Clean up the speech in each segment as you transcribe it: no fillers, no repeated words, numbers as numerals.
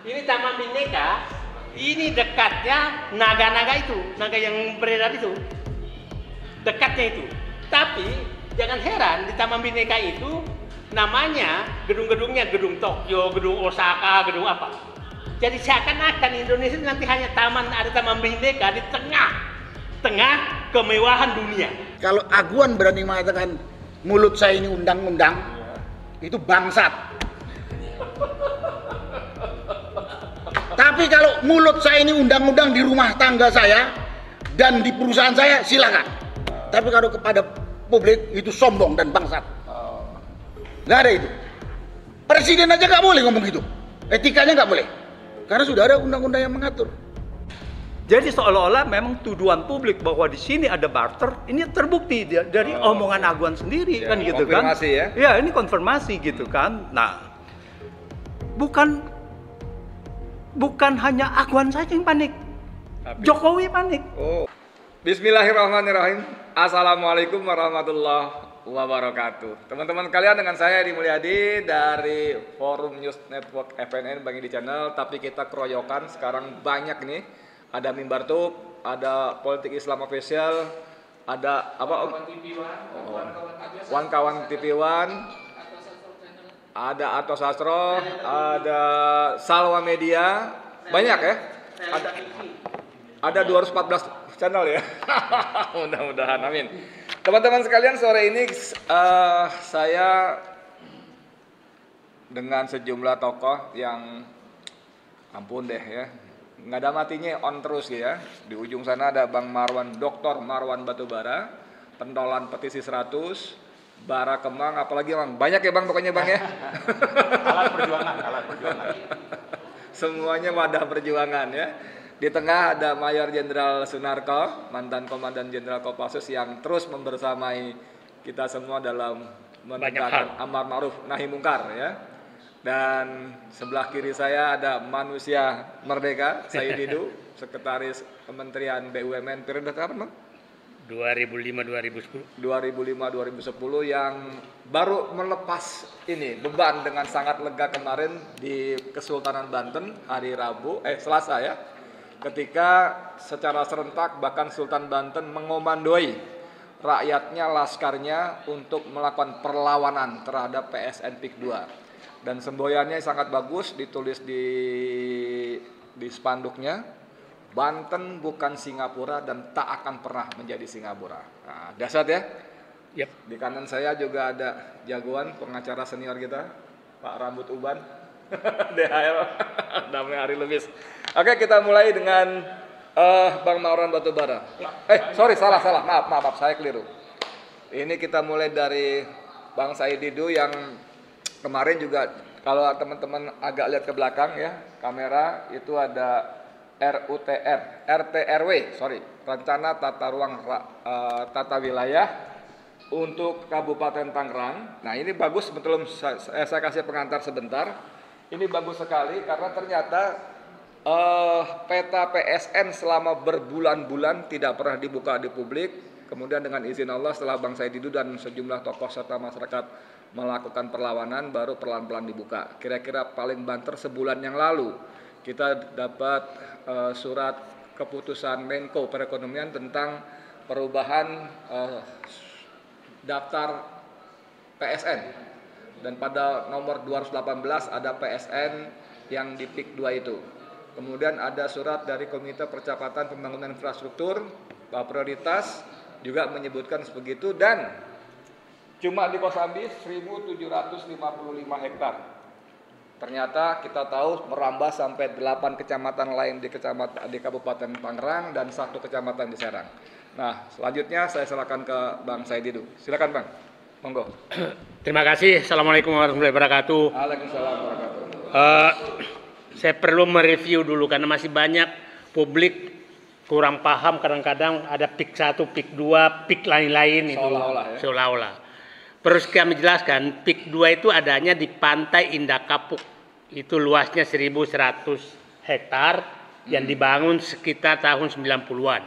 ini Taman Bhinneka, ini dekatnya naga-naga itu, naga yang beredar itu, dekatnya itu. Tapi jangan heran di Taman Bhinneka itu namanya gedung-gedungnya gedung Tokyo, gedung Osaka, gedung apa. Jadi seakan-akan Indonesia nanti hanya ada Taman Bhinneka di tengah kemewahan dunia. Kalau Aguan berani mengatakan mulut saya ini undang-undang, itu bangsat. Tapi kalau mulut saya ini undang-undang di rumah tangga saya dan di perusahaan saya, silakan. Tapi kalau kepada publik itu sombong dan bangsat. Nggak ada itu. Presiden aja nggak boleh ngomong gitu. Etikanya nggak boleh. Karena sudah ada undang-undang yang mengatur. Jadi seolah-olah memang tuduhan publik bahwa di sini ada barter, ini terbukti dari omongan Aguan sendiri, kan gitu kan? Konfirmasi ya? Ya, ini konfirmasi gitu kan. Nah, bukan hanya Aguan saja yang panik, Jokowi panik. Oh. Bismillahirrahmanirrahim. Assalamualaikum warahmatullahi wabarakatuh. Teman-teman kalian, dengan saya Edi Mulyadi dari Forum News Network FNN Bang Edi Channel. Tapi kita keroyokan sekarang banyak nih. Ada Mimbar Tube, ada Politik Islam Official, ada apa? Wan Kawan TV One, ada Ato Sastro, ada Salwa Media, banyak ya. Ada 214 channel ya. Mudah-mudahan, amin. Teman-teman sekalian, sore ini saya dengan sejumlah tokoh yang ampun deh ya, nggak ada matinya, on terus ya. Di ujung sana ada Bang Marwan, Dr. Marwan Batubara, pentolan petisi 100, bara kemang, apalagi Bang, banyak ya Bang pokoknya Bang ya. Alat perjuangan. Semuanya wadah perjuangan ya. Di tengah ada Mayor Jenderal Sunarko, mantan Komandan Jenderal Kopassus, yang terus membersamai kita semua dalam menegakkan amar ma'ruf nahi mungkar ya. Dan sebelah kiri saya ada manusia merdeka, Said Didu, Sekretaris Kementerian BUMN periode kapan, Bang? 2005-2010. 2005-2010, yang baru melepas ini beban dengan sangat lega kemarin di Kesultanan Banten hari Selasa ya. Ketika secara serentak bahkan Sultan Banten mengomandoi rakyatnya, laskarnya untuk melakukan perlawanan terhadap PSN PIK 2. Dan semboyannya sangat bagus, ditulis di spanduknya, Banten bukan Singapura dan tak akan pernah menjadi Singapura. Nah, dahsyat ya. Yep. Di kanan saya juga ada jagoan pengacara senior kita, Pak Rambut Uban, DHL, namanya Hari Lubis. Oke, kita mulai dengan Bang Marwan Batubara. Salah, maaf, saya keliru. Ini kita mulai dari Bang Said Didu yang kemarin juga, kalau teman-teman agak lihat ke belakang ya, kamera itu ada Rencana Tata Ruang Tata Wilayah untuk Kabupaten Tangerang. Nah, ini bagus, betul, saya kasih pengantar sebentar. Ini bagus sekali karena ternyata peta PSN selama berbulan-bulan tidak pernah dibuka di publik. Kemudian dengan izin Allah, setelah Bang Said Didu dan sejumlah tokoh serta masyarakat melakukan perlawanan, baru pelan-pelan dibuka. Kira-kira paling banter sebulan yang lalu kita dapat surat keputusan Menko Perekonomian tentang perubahan daftar PSN. Dan pada nomor 218 ada PSN yang di PIK 2 itu. Kemudian ada surat dari Komite Percepatan Pembangunan Infrastruktur, prioritas juga menyebutkan sebegitu, dan cuma di Kosambi 1.755 hektar. Ternyata kita tahu merambah sampai 8 kecamatan lain di Kabupaten Tangerang dan 1 kecamatan di Serang. Nah, selanjutnya saya silakan ke Bang Said Didu. Silakan Bang, monggo. Terima kasih. Assalamualaikum warahmatullahi wabarakatuh. Waalaikumsalam warahmatullahi wabarakatuh. Saya perlu mereview dulu karena masih banyak publik kurang paham, kadang-kadang ada PIK 1, PIK 2, PIK lain-lain itu. Seolah-olah. Terus kami jelaskan, PIK 2 itu adanya di Pantai Indah Kapuk. Itu luasnya 1.100 hektar yang dibangun sekitar tahun 90-an.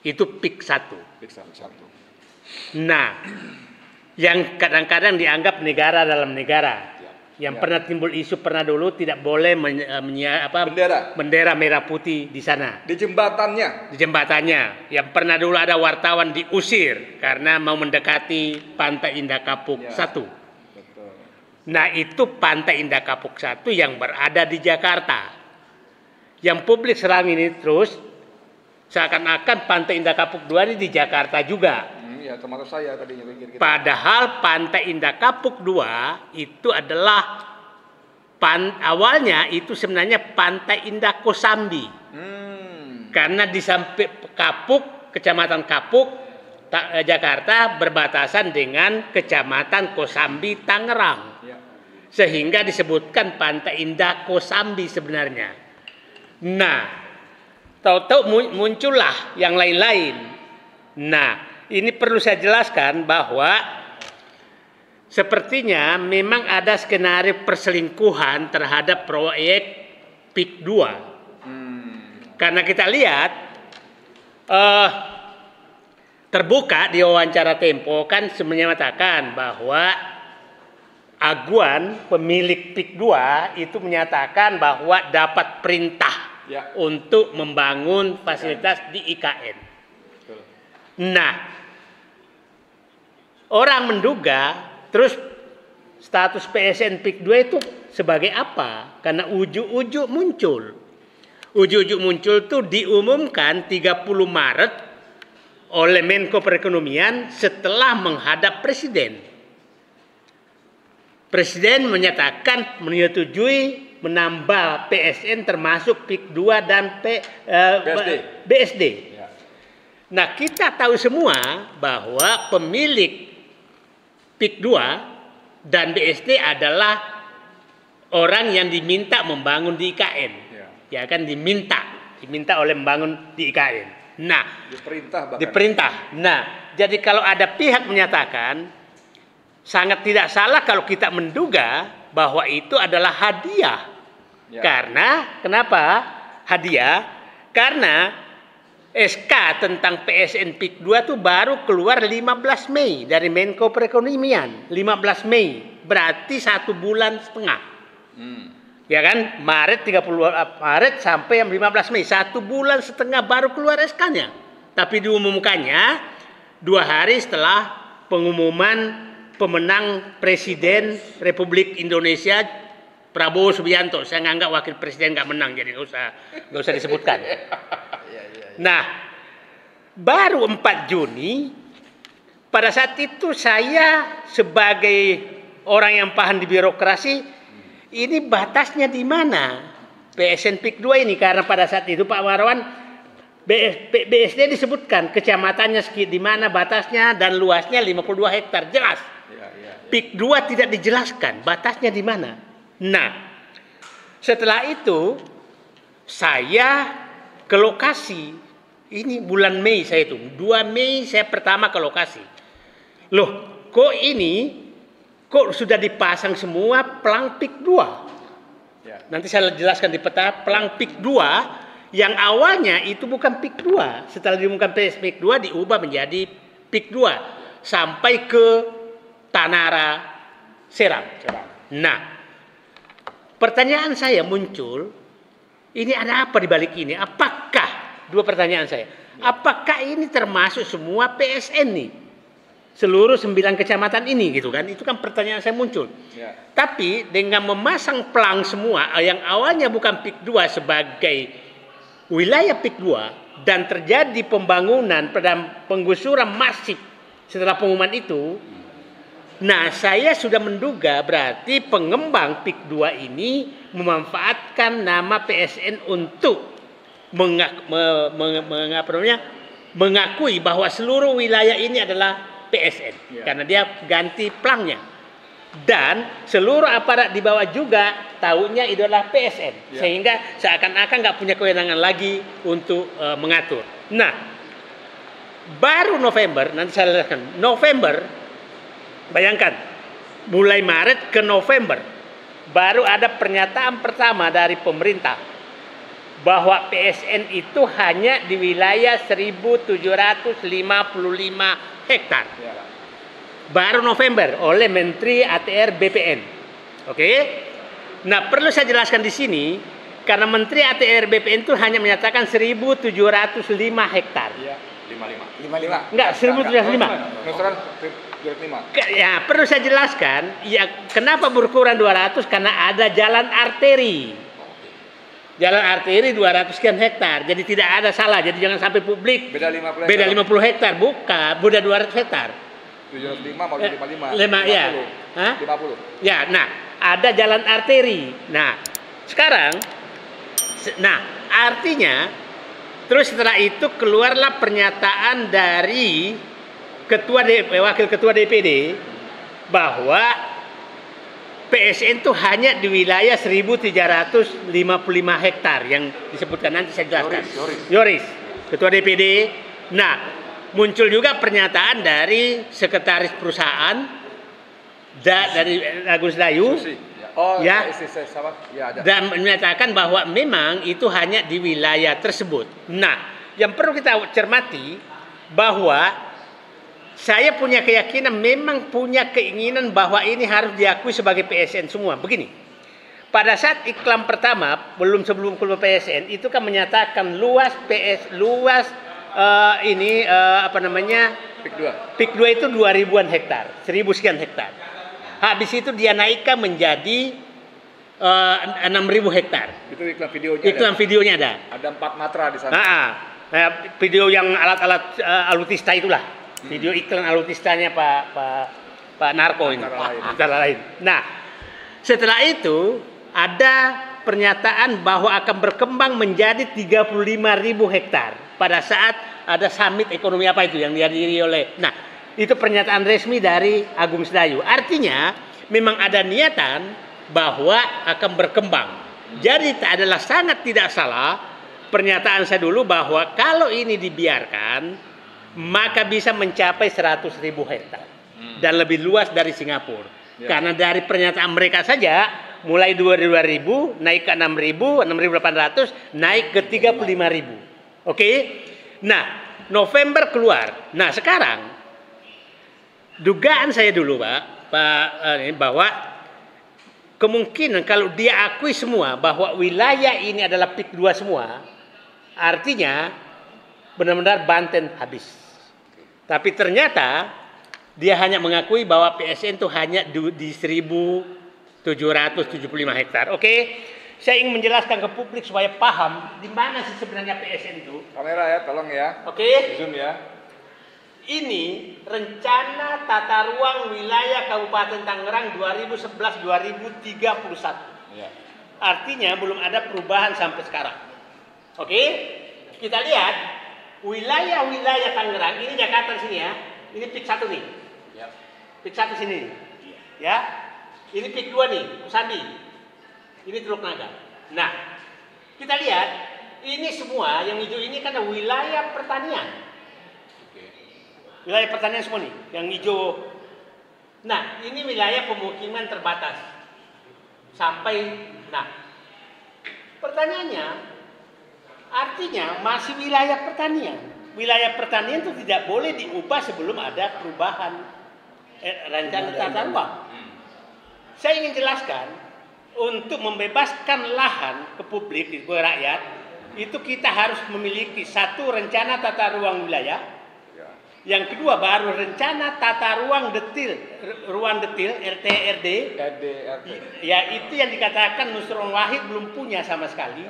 Itu PIK 1. PIK 1. Nah, yang kadang-kadang dianggap negara dalam negara. yang Ya. pernah timbul isu pernah dulu tidak boleh bendera merah putih di sana. Di jembatannya. Di jembatannya yang pernah dulu ada wartawan diusir karena mau mendekati Pantai Indah Kapuk Ya. 1. Betul. Nah, itu Pantai Indah Kapuk 1 yang berada di Jakarta. Yang publik sekarang ini terus seakan-akan Pantai Indah Kapuk 2 ini di Jakarta juga. Ya termasuk saya tadinya pikir gitu. Padahal Pantai Indah Kapuk 2 itu adalah awalnya itu sebenarnya Pantai Indah Kosambi. Karena di samping Kapuk, Kecamatan Kapuk, Jakarta berbatasan dengan Kecamatan Kosambi, Tangerang. Ya. Sehingga disebutkan Pantai Indah Kosambi sebenarnya. Nah, tahu-tahu muncullah yang lain-lain. Nah, ini perlu saya jelaskan bahwa sepertinya memang ada skenario perselingkuhan terhadap proyek PIK 2. Karena kita lihat terbuka di wawancara Tempo kan sebenarnya mengatakan bahwa Aguan pemilik PIK 2 itu menyatakan bahwa dapat perintah untuk membangun fasilitas di IKN. Nah, orang menduga terus status PSN PIK 2 itu sebagai apa? Karena ujuk-ujuk muncul. Ujuk-ujuk muncul itu diumumkan 30 Maret oleh Menko Perekonomian setelah menghadap Presiden. Presiden menyatakan menyetujui menambah PSN termasuk PIK 2 dan BSD. Nah, kita tahu semua bahwa pemilik PIK 2 dan BSD adalah orang yang diminta membangun di IKN. Ya kan diminta oleh membangun di IKN. Nah, diperintah. Nah, jadi kalau ada pihak menyatakan sangat tidak salah kalau kita menduga bahwa itu adalah hadiah. Karena kenapa hadiah? Karena SK tentang PSN PIK 2 itu baru keluar 15 Mei dari Menko Perekonomian. 15 Mei berarti 1 bulan setengah. Ya kan? Maret 30 Maret sampai 15 Mei 1 bulan setengah baru keluar SK-nya. Tapi diumumkannya 2 hari setelah pengumuman pemenang Presiden Republik Indonesia Prabowo Subianto. Saya nganggap wakil presiden nggak menang, jadi nggak usah disebutkan. Nah, baru 4 Juni, pada saat itu saya sebagai orang yang paham di birokrasi, ini batasnya di mana PSN PIK 2 ini? Karena pada saat itu Pak Warawan, BSD disebutkan kecamatannya di mana batasnya dan luasnya 52 hektar, jelas. PIK 2 tidak dijelaskan batasnya di mana. Nah, setelah itu saya ke lokasi. Ini bulan Mei saya itu. 2 Mei saya pertama ke lokasi. Loh, kok sudah dipasang semua pelang PIK 2? Nanti saya jelaskan di peta pelang PIK 2 yang awalnya itu bukan PIK 2. Setelah diumumkan PIK 2 diubah menjadi PIK 2 sampai ke Tanara Serang. Nah, pertanyaan saya muncul, ini ada apa di balik ini? Apakah, dua pertanyaan saya, apakah ini termasuk semua PSN nih? Seluruh 9 kecamatan ini gitu kan? Itu kan pertanyaan saya muncul. Tapi dengan memasang pelang semua yang awalnya bukan PIK 2 sebagai wilayah PIK 2 dan terjadi pembangunan pada penggusuran masif setelah pengumuman itu, nah saya sudah menduga berarti pengembang PIK 2 ini memanfaatkan nama PSN untuk mengakui bahwa seluruh wilayah ini adalah PSN. Karena dia ganti pelangnya. Dan seluruh aparat di bawah juga tahunya itu adalah PSN. Sehingga seakan-akan nggak punya kewenangan lagi untuk mengatur. Nah, baru November, nanti saya jelaskan, November, bayangkan, mulai Maret ke November, baru ada pernyataan pertama dari pemerintah bahwa PSN itu hanya di wilayah 1.755 hektar. Baru November oleh Menteri ATR BPN. Oke. Nah, perlu saya jelaskan di sini karena Menteri ATR BPN itu hanya menyatakan 1.705 hektar. Iya, 55. 55. Enggak, 1.705. Nusaran 705. Ya, perlu saya jelaskan, ya kenapa berkurang 200 karena ada jalan arteri. Jalan arteri 200 sekian hektar. Jadi tidak ada salah. Jadi jangan sampai publik Beda 50 beda 50 hektar, bukan, beda 200 hektar. 705 mau 55. 5 ya. Hah? 50. Ya, nah, ada jalan arteri. Nah, sekarang artinya terus setelah itu keluarlah pernyataan dari wakil ketua DPD bahwa PSN itu hanya di wilayah 1.355 hektar yang disebutkan nanti saya jelaskan. Yoris, ketua DPD. Nah, muncul juga pernyataan dari sekretaris perusahaan dari Agus Dayu. Oh, ya, ya ada. Dan menyatakan bahwa memang itu hanya di wilayah tersebut. Nah, yang perlu kita cermati bahwa saya punya keyakinan, memang punya keinginan bahwa ini harus diakui sebagai PSN semua. Begini, pada saat iklan pertama, sebelum keluar PSN, itu kan menyatakan luas PIK 2 itu 2.000-an hektar, 1.000 sekian hektar. Habis itu dia naikkan menjadi 6.000 hektar. Itu iklan videonya. Iklan videonya ada. Ada 4 matra di sana. Video yang alat-alat alutista itulah. Video iklan alutistanya Pak Narko ini. Antara lain. Nah, setelah itu ada pernyataan bahwa akan berkembang menjadi 35.000 hektar pada saat ada summit ekonomi apa itu yang dihadiri oleh. Nah, itu pernyataan resmi dari Agung Sedayu. Artinya memang ada niatan bahwa akan berkembang. Jadi adalah sangat tidak salah pernyataan saya dulu bahwa kalau ini dibiarkan maka bisa mencapai 100.000 hektar dan lebih luas dari Singapura. Ya. Karena dari pernyataan mereka saja mulai 2.000 naik ke 6.000, 6.800 naik ke 35.000. Oke. Nah, November keluar. Nah, sekarang dugaan saya dulu bahwa kemungkinan kalau dia akui semua bahwa wilayah ini adalah PIK 2 semua, artinya benar-benar Banten habis. Tapi ternyata dia hanya mengakui bahwa PSN itu hanya di 1.775 hektar. Oke, saya ingin menjelaskan ke publik supaya paham di mana sih sebenarnya PSN itu. Kamera ya, tolong ya. Oke. Zoom ya. Ini rencana tata ruang wilayah Kabupaten Tangerang 2011-2031. Ya. Artinya belum ada perubahan sampai sekarang. Oke, kita lihat wilayah-wilayah Tangerang, ini Jakarta sini ya. Ini PIK 1 nih. Ya. PIK 1 sini. Ya. Ini PIK 2 nih, Kusandi. Ini Teluk Naga. Nah, kita lihat ini semua yang hijau ini kan wilayah pertanian. Wilayah pertanian semua nih, yang hijau. Nah, ini wilayah pemukiman terbatas. Pertanyaannya, artinya masih wilayah pertanian. Wilayah pertanian itu tidak boleh diubah sebelum ada perubahan rencana tata ruang. Saya ingin jelaskan, untuk membebaskan lahan ke publik, ke rakyat, itu kita harus memiliki satu rencana tata ruang wilayah. Yang kedua baru rencana tata ruang detil RT. Ya, itu yang dikatakan Nusron Wahid belum punya sama sekali.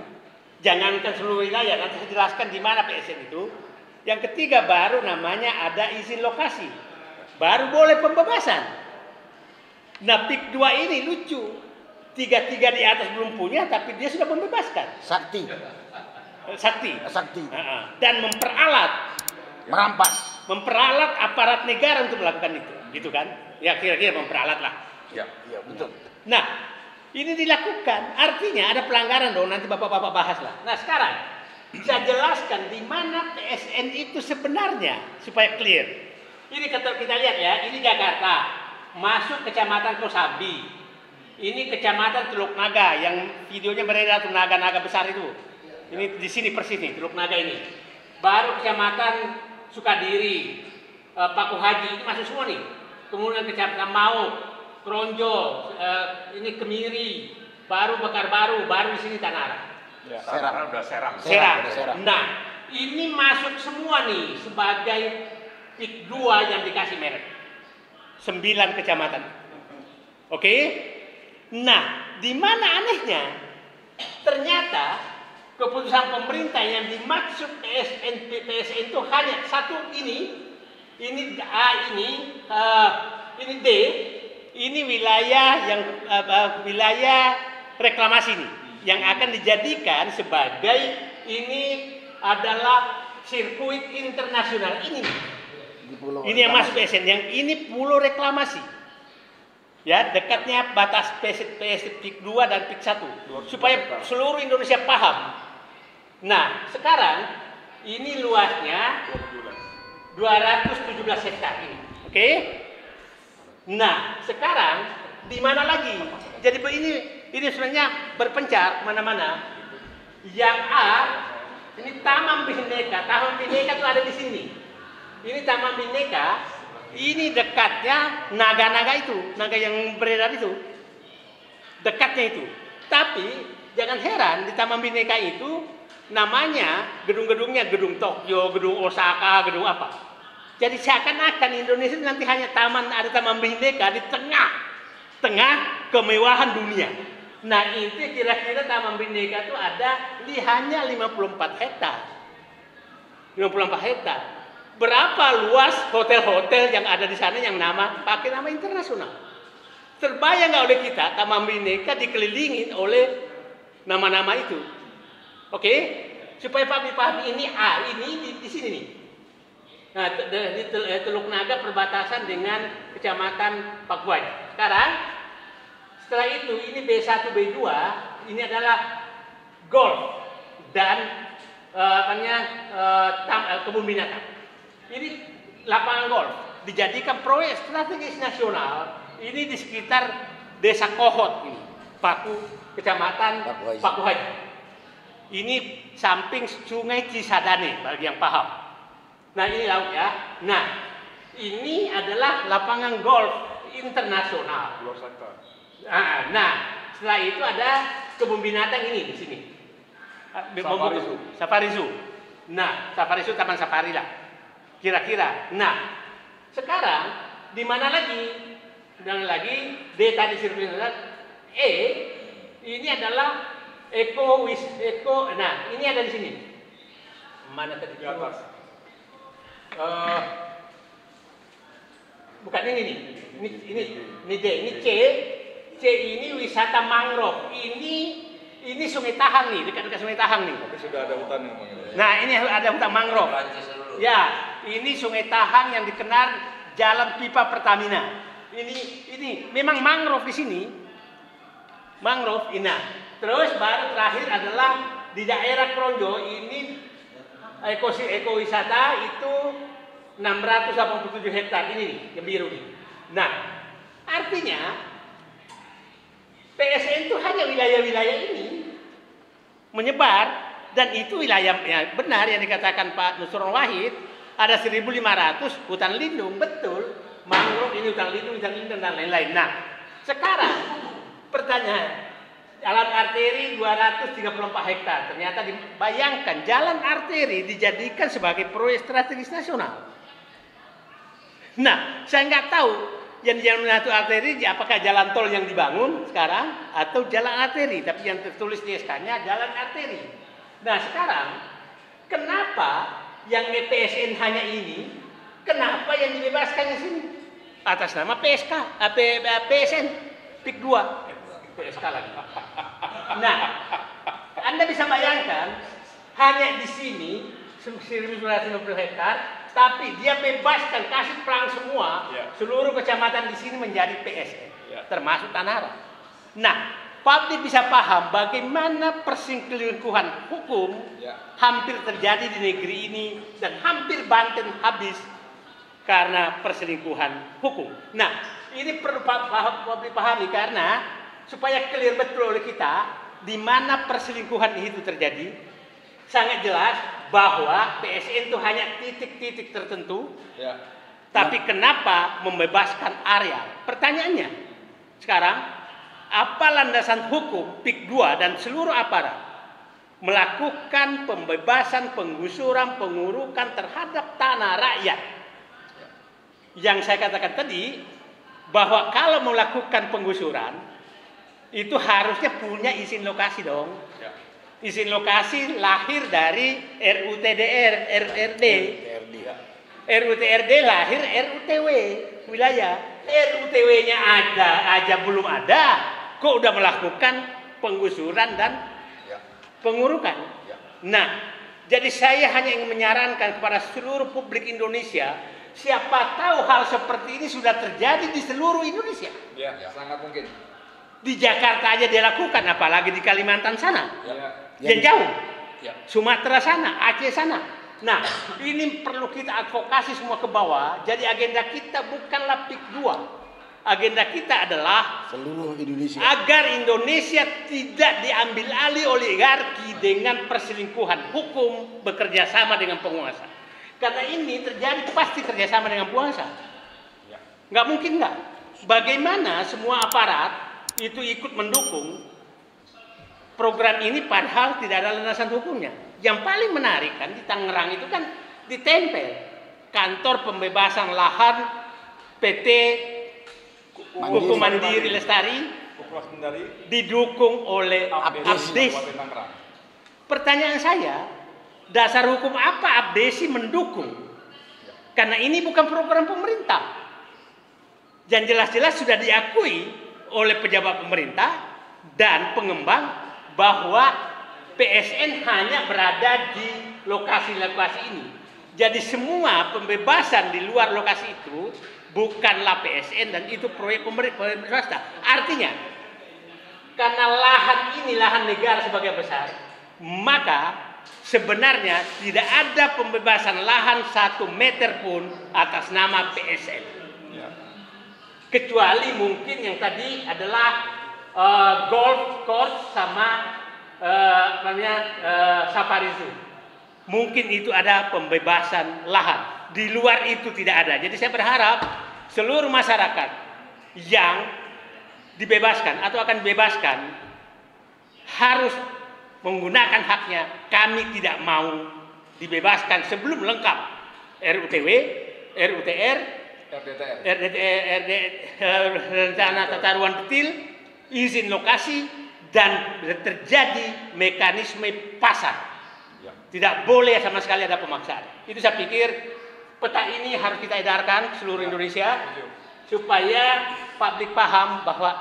Jangankan seluruh wilayah, nanti saya jelaskan di mana PSN itu. Yang ketiga baru namanya ada izin lokasi. Baru boleh pembebasan. Nah, PIK 2 ini lucu. 3 di atas belum punya tapi dia sudah membebaskan. Sakti. Dan memperalat aparat negara untuk melakukan itu, gitu kan? Ya kira-kira memperalat lah. Ya, betul. Nah, ini dilakukan, artinya ada pelanggaran dong. Nanti bapak-bapak bahas lah. Nah, sekarang saya jelaskan di mana PSN itu sebenarnya supaya clear. Ini kita lihat ya, ini Jakarta, masuk kecamatan Kosambi. Ini kecamatan Teluk Naga yang videonya beredar tuh naga-naga besar itu. Ini di sini persis nih, Teluk Naga ini. Baru kecamatan Sukadiri, Paku Haji, itu masuk semua nih. Kemudian kecamatan Mau, Kronjo, ini Kemiri, baru Pekanbaru, baru di sini Tanara. Ya. Serang. Udah Serang. Serang. Nah, ini masuk semua nih sebagai PIK 2 yang dikasih merek. 9 kecamatan. Oke? Nah, di mana anehnya? Ternyata keputusan pemerintah yang dimaksud PSN itu hanya satu ini A ini D, ini wilayah yang wilayah reklamasi nih, yang akan dijadikan sebagai ini adalah sirkuit internasional ini. Ini yang masuk PSN, yang ini pulau reklamasi. Ya, dekatnya batas PIK 2 dan PIK 1 supaya seluruh Indonesia paham. Nah, sekarang ini luasnya 217 hektar ini. Oke? Nah, sekarang di mana lagi? Jadi ini sebenarnya berpencar mana-mana. Yang A ini Taman Bhinneka. Taman Bhinneka itu ada di sini. Ini Taman Bhinneka, ini dekatnya naga-naga itu, naga yang beredar itu. Dekatnya itu. Tapi jangan heran di Taman Bhinneka itu namanya gedung-gedungnya gedung Tokyo, gedung Osaka, gedung apa. Jadi seakan-akan Indonesia nanti hanya ada Taman Bhinneka di tengah kemewahan dunia. Nah, itu kira-kira Taman Bhinneka itu ada hanya 54 hektar. 54 hektar. Berapa luas hotel-hotel yang ada di sana yang pakai nama internasional? Terbayang nggak oleh kita Taman Bhinneka dikelilingi oleh nama-nama itu? Oke? Supaya Pak paham ini A, ini di sini nih. Nah, di Teluk Naga perbatasan dengan Kecamatan Pakuai. Setelah itu ini B1, B2, ini adalah golf dan kebun binatang. Ini lapangan golf dijadikan proyek strategis nasional. Ini di sekitar Desa Kohot ini, Kecamatan Pakuhai. Ini samping Sungai Cisadane bagi yang paham. Nah, ini laut ya. Nah, ini adalah lapangan golf internasional. Nah, setelah itu ada kebun binatang ini di sini. Safari Zoo. Nah, Safari Zoo taman safari lah. Kira-kira. Nah, sekarang di mana lagi? Dan lagi D tadi sirkuit E ini adalah Eko. Nah, ini ada di sini. Mana tadi? Di atas. Bukan ini nih. Ini D, ini C. C ini wisata mangrove. Ini Sungai Tahang nih, dekat-dekat Sungai Tahang nih. Tapi sudah ada hutan yang Nah, ini ada hutan mangrove. Ya, ini Sungai Tahang yang dikenal jalan pipa Pertamina. Ini memang mangrove di sini. Mangrove ini. Terus baru terakhir adalah di daerah Kronjo ini ekowisata itu 687 hektar ini nih, yang biru nih. Nah, artinya PSN itu hanya wilayah-wilayah ini menyebar, dan itu wilayah ya, benar yang dikatakan Pak Nusron Wahid, ada 1.500 hutan lindung, betul. Mangrove ini hutan lindung dan lain-lain. Nah, sekarang pertanyaan, jalan arteri 234 hektar. Ternyata bayangkan jalan arteri dijadikan sebagai proyek strategis nasional. Nah, saya nggak tahu yang jalan arteri apakah jalan tol yang dibangun sekarang atau jalan arteri, tapi yang tertulis di SK-nya jalan arteri. Nah, sekarang kenapa yang PSN hanya ini? Kenapa yang dibebaskan di sini? Atas nama PSN PIK 2. PSK lagi. Nah, Anda bisa bayangkan hanya di sini 1.250 hektar, tapi dia bebaskan, kasih pelang semua, seluruh kecamatan di sini menjadi PSN, termasuk Tanara. Nah, publik bisa paham bagaimana perselingkuhan hukum hampir terjadi di negeri ini dan hampir Banten habis karena perselingkuhan hukum. Nah, ini perlu publik pahami karena supaya clear betul oleh kita di mana perselingkuhan itu terjadi. Sangat jelas bahwa PSN itu hanya titik-titik tertentu. Tapi kenapa membebaskan area? Pertanyaannya sekarang apa landasan hukum PIK 2 dan seluruh aparat melakukan pembebasan, penggusuran, pengurukan terhadap tanah rakyat. Yang saya katakan tadi, bahwa kalau melakukan penggusuran, itu harusnya punya izin lokasi dong. Izin lokasi lahir dari RUTDR, RRD. RUTRD lahir RUTW wilayah. RUTW-nya aja belum ada, kok udah melakukan penggusuran dan pengurukan. Nah, jadi saya hanya ingin menyarankan kepada seluruh publik Indonesia, siapa tahu hal seperti ini sudah terjadi di seluruh Indonesia. Ya, sangat mungkin. Di Jakarta aja dilakukan, apalagi di Kalimantan sana. Yang jauh. Sumatera sana, Aceh sana. Nah, ini perlu kita advokasi semua ke bawah. Jadi agenda kita bukanlah PIK 2. Agenda kita adalah Seluruh Indonesia. agar Indonesia tidak diambil alih oligarki dengan perselingkuhan hukum bekerja sama dengan penguasa. Karena ini terjadi pasti kerjasama dengan penguasa. Nggak mungkin nggak. Bagaimana semua aparat itu ikut mendukung program ini padahal tidak ada landasan hukumnya. Yang paling menarik kan di Tangerang itu kan ditempel kantor pembebasan lahan PT Kuku Mandiri Lestari didukung oleh Abdesi. Pertanyaan saya, dasar hukum apa Abdesi mendukung? Karena ini bukan program pemerintah. Dan jelas-jelas sudah diakui oleh pejabat pemerintah dan pengembang bahwa PSN hanya berada di lokasi-lokasi ini. Jadi semua pembebasan di luar lokasi itu bukanlah PSN dan itu proyek pemerintah swasta. Artinya, karena lahan ini lahan negara sebagai besar, maka sebenarnya tidak ada pembebasan lahan 1 meter pun atas nama PSN. Kecuali mungkin yang tadi adalah golf course sama safari zoo. Mungkin itu ada pembebasan lahan. Di luar itu tidak ada. Jadi saya berharap seluruh masyarakat yang dibebaskan atau akan dibebaskan harus menggunakan haknya. Kami tidak mau dibebaskan sebelum lengkap RUTW, RUTR, rencana tata ruang detail, izin lokasi, dan terjadi mekanisme pasar. Tidak boleh sama sekali ada pemaksaan. Itu saya pikir peta ini harus kita edarkan seluruh Indonesia supaya publik paham bahwa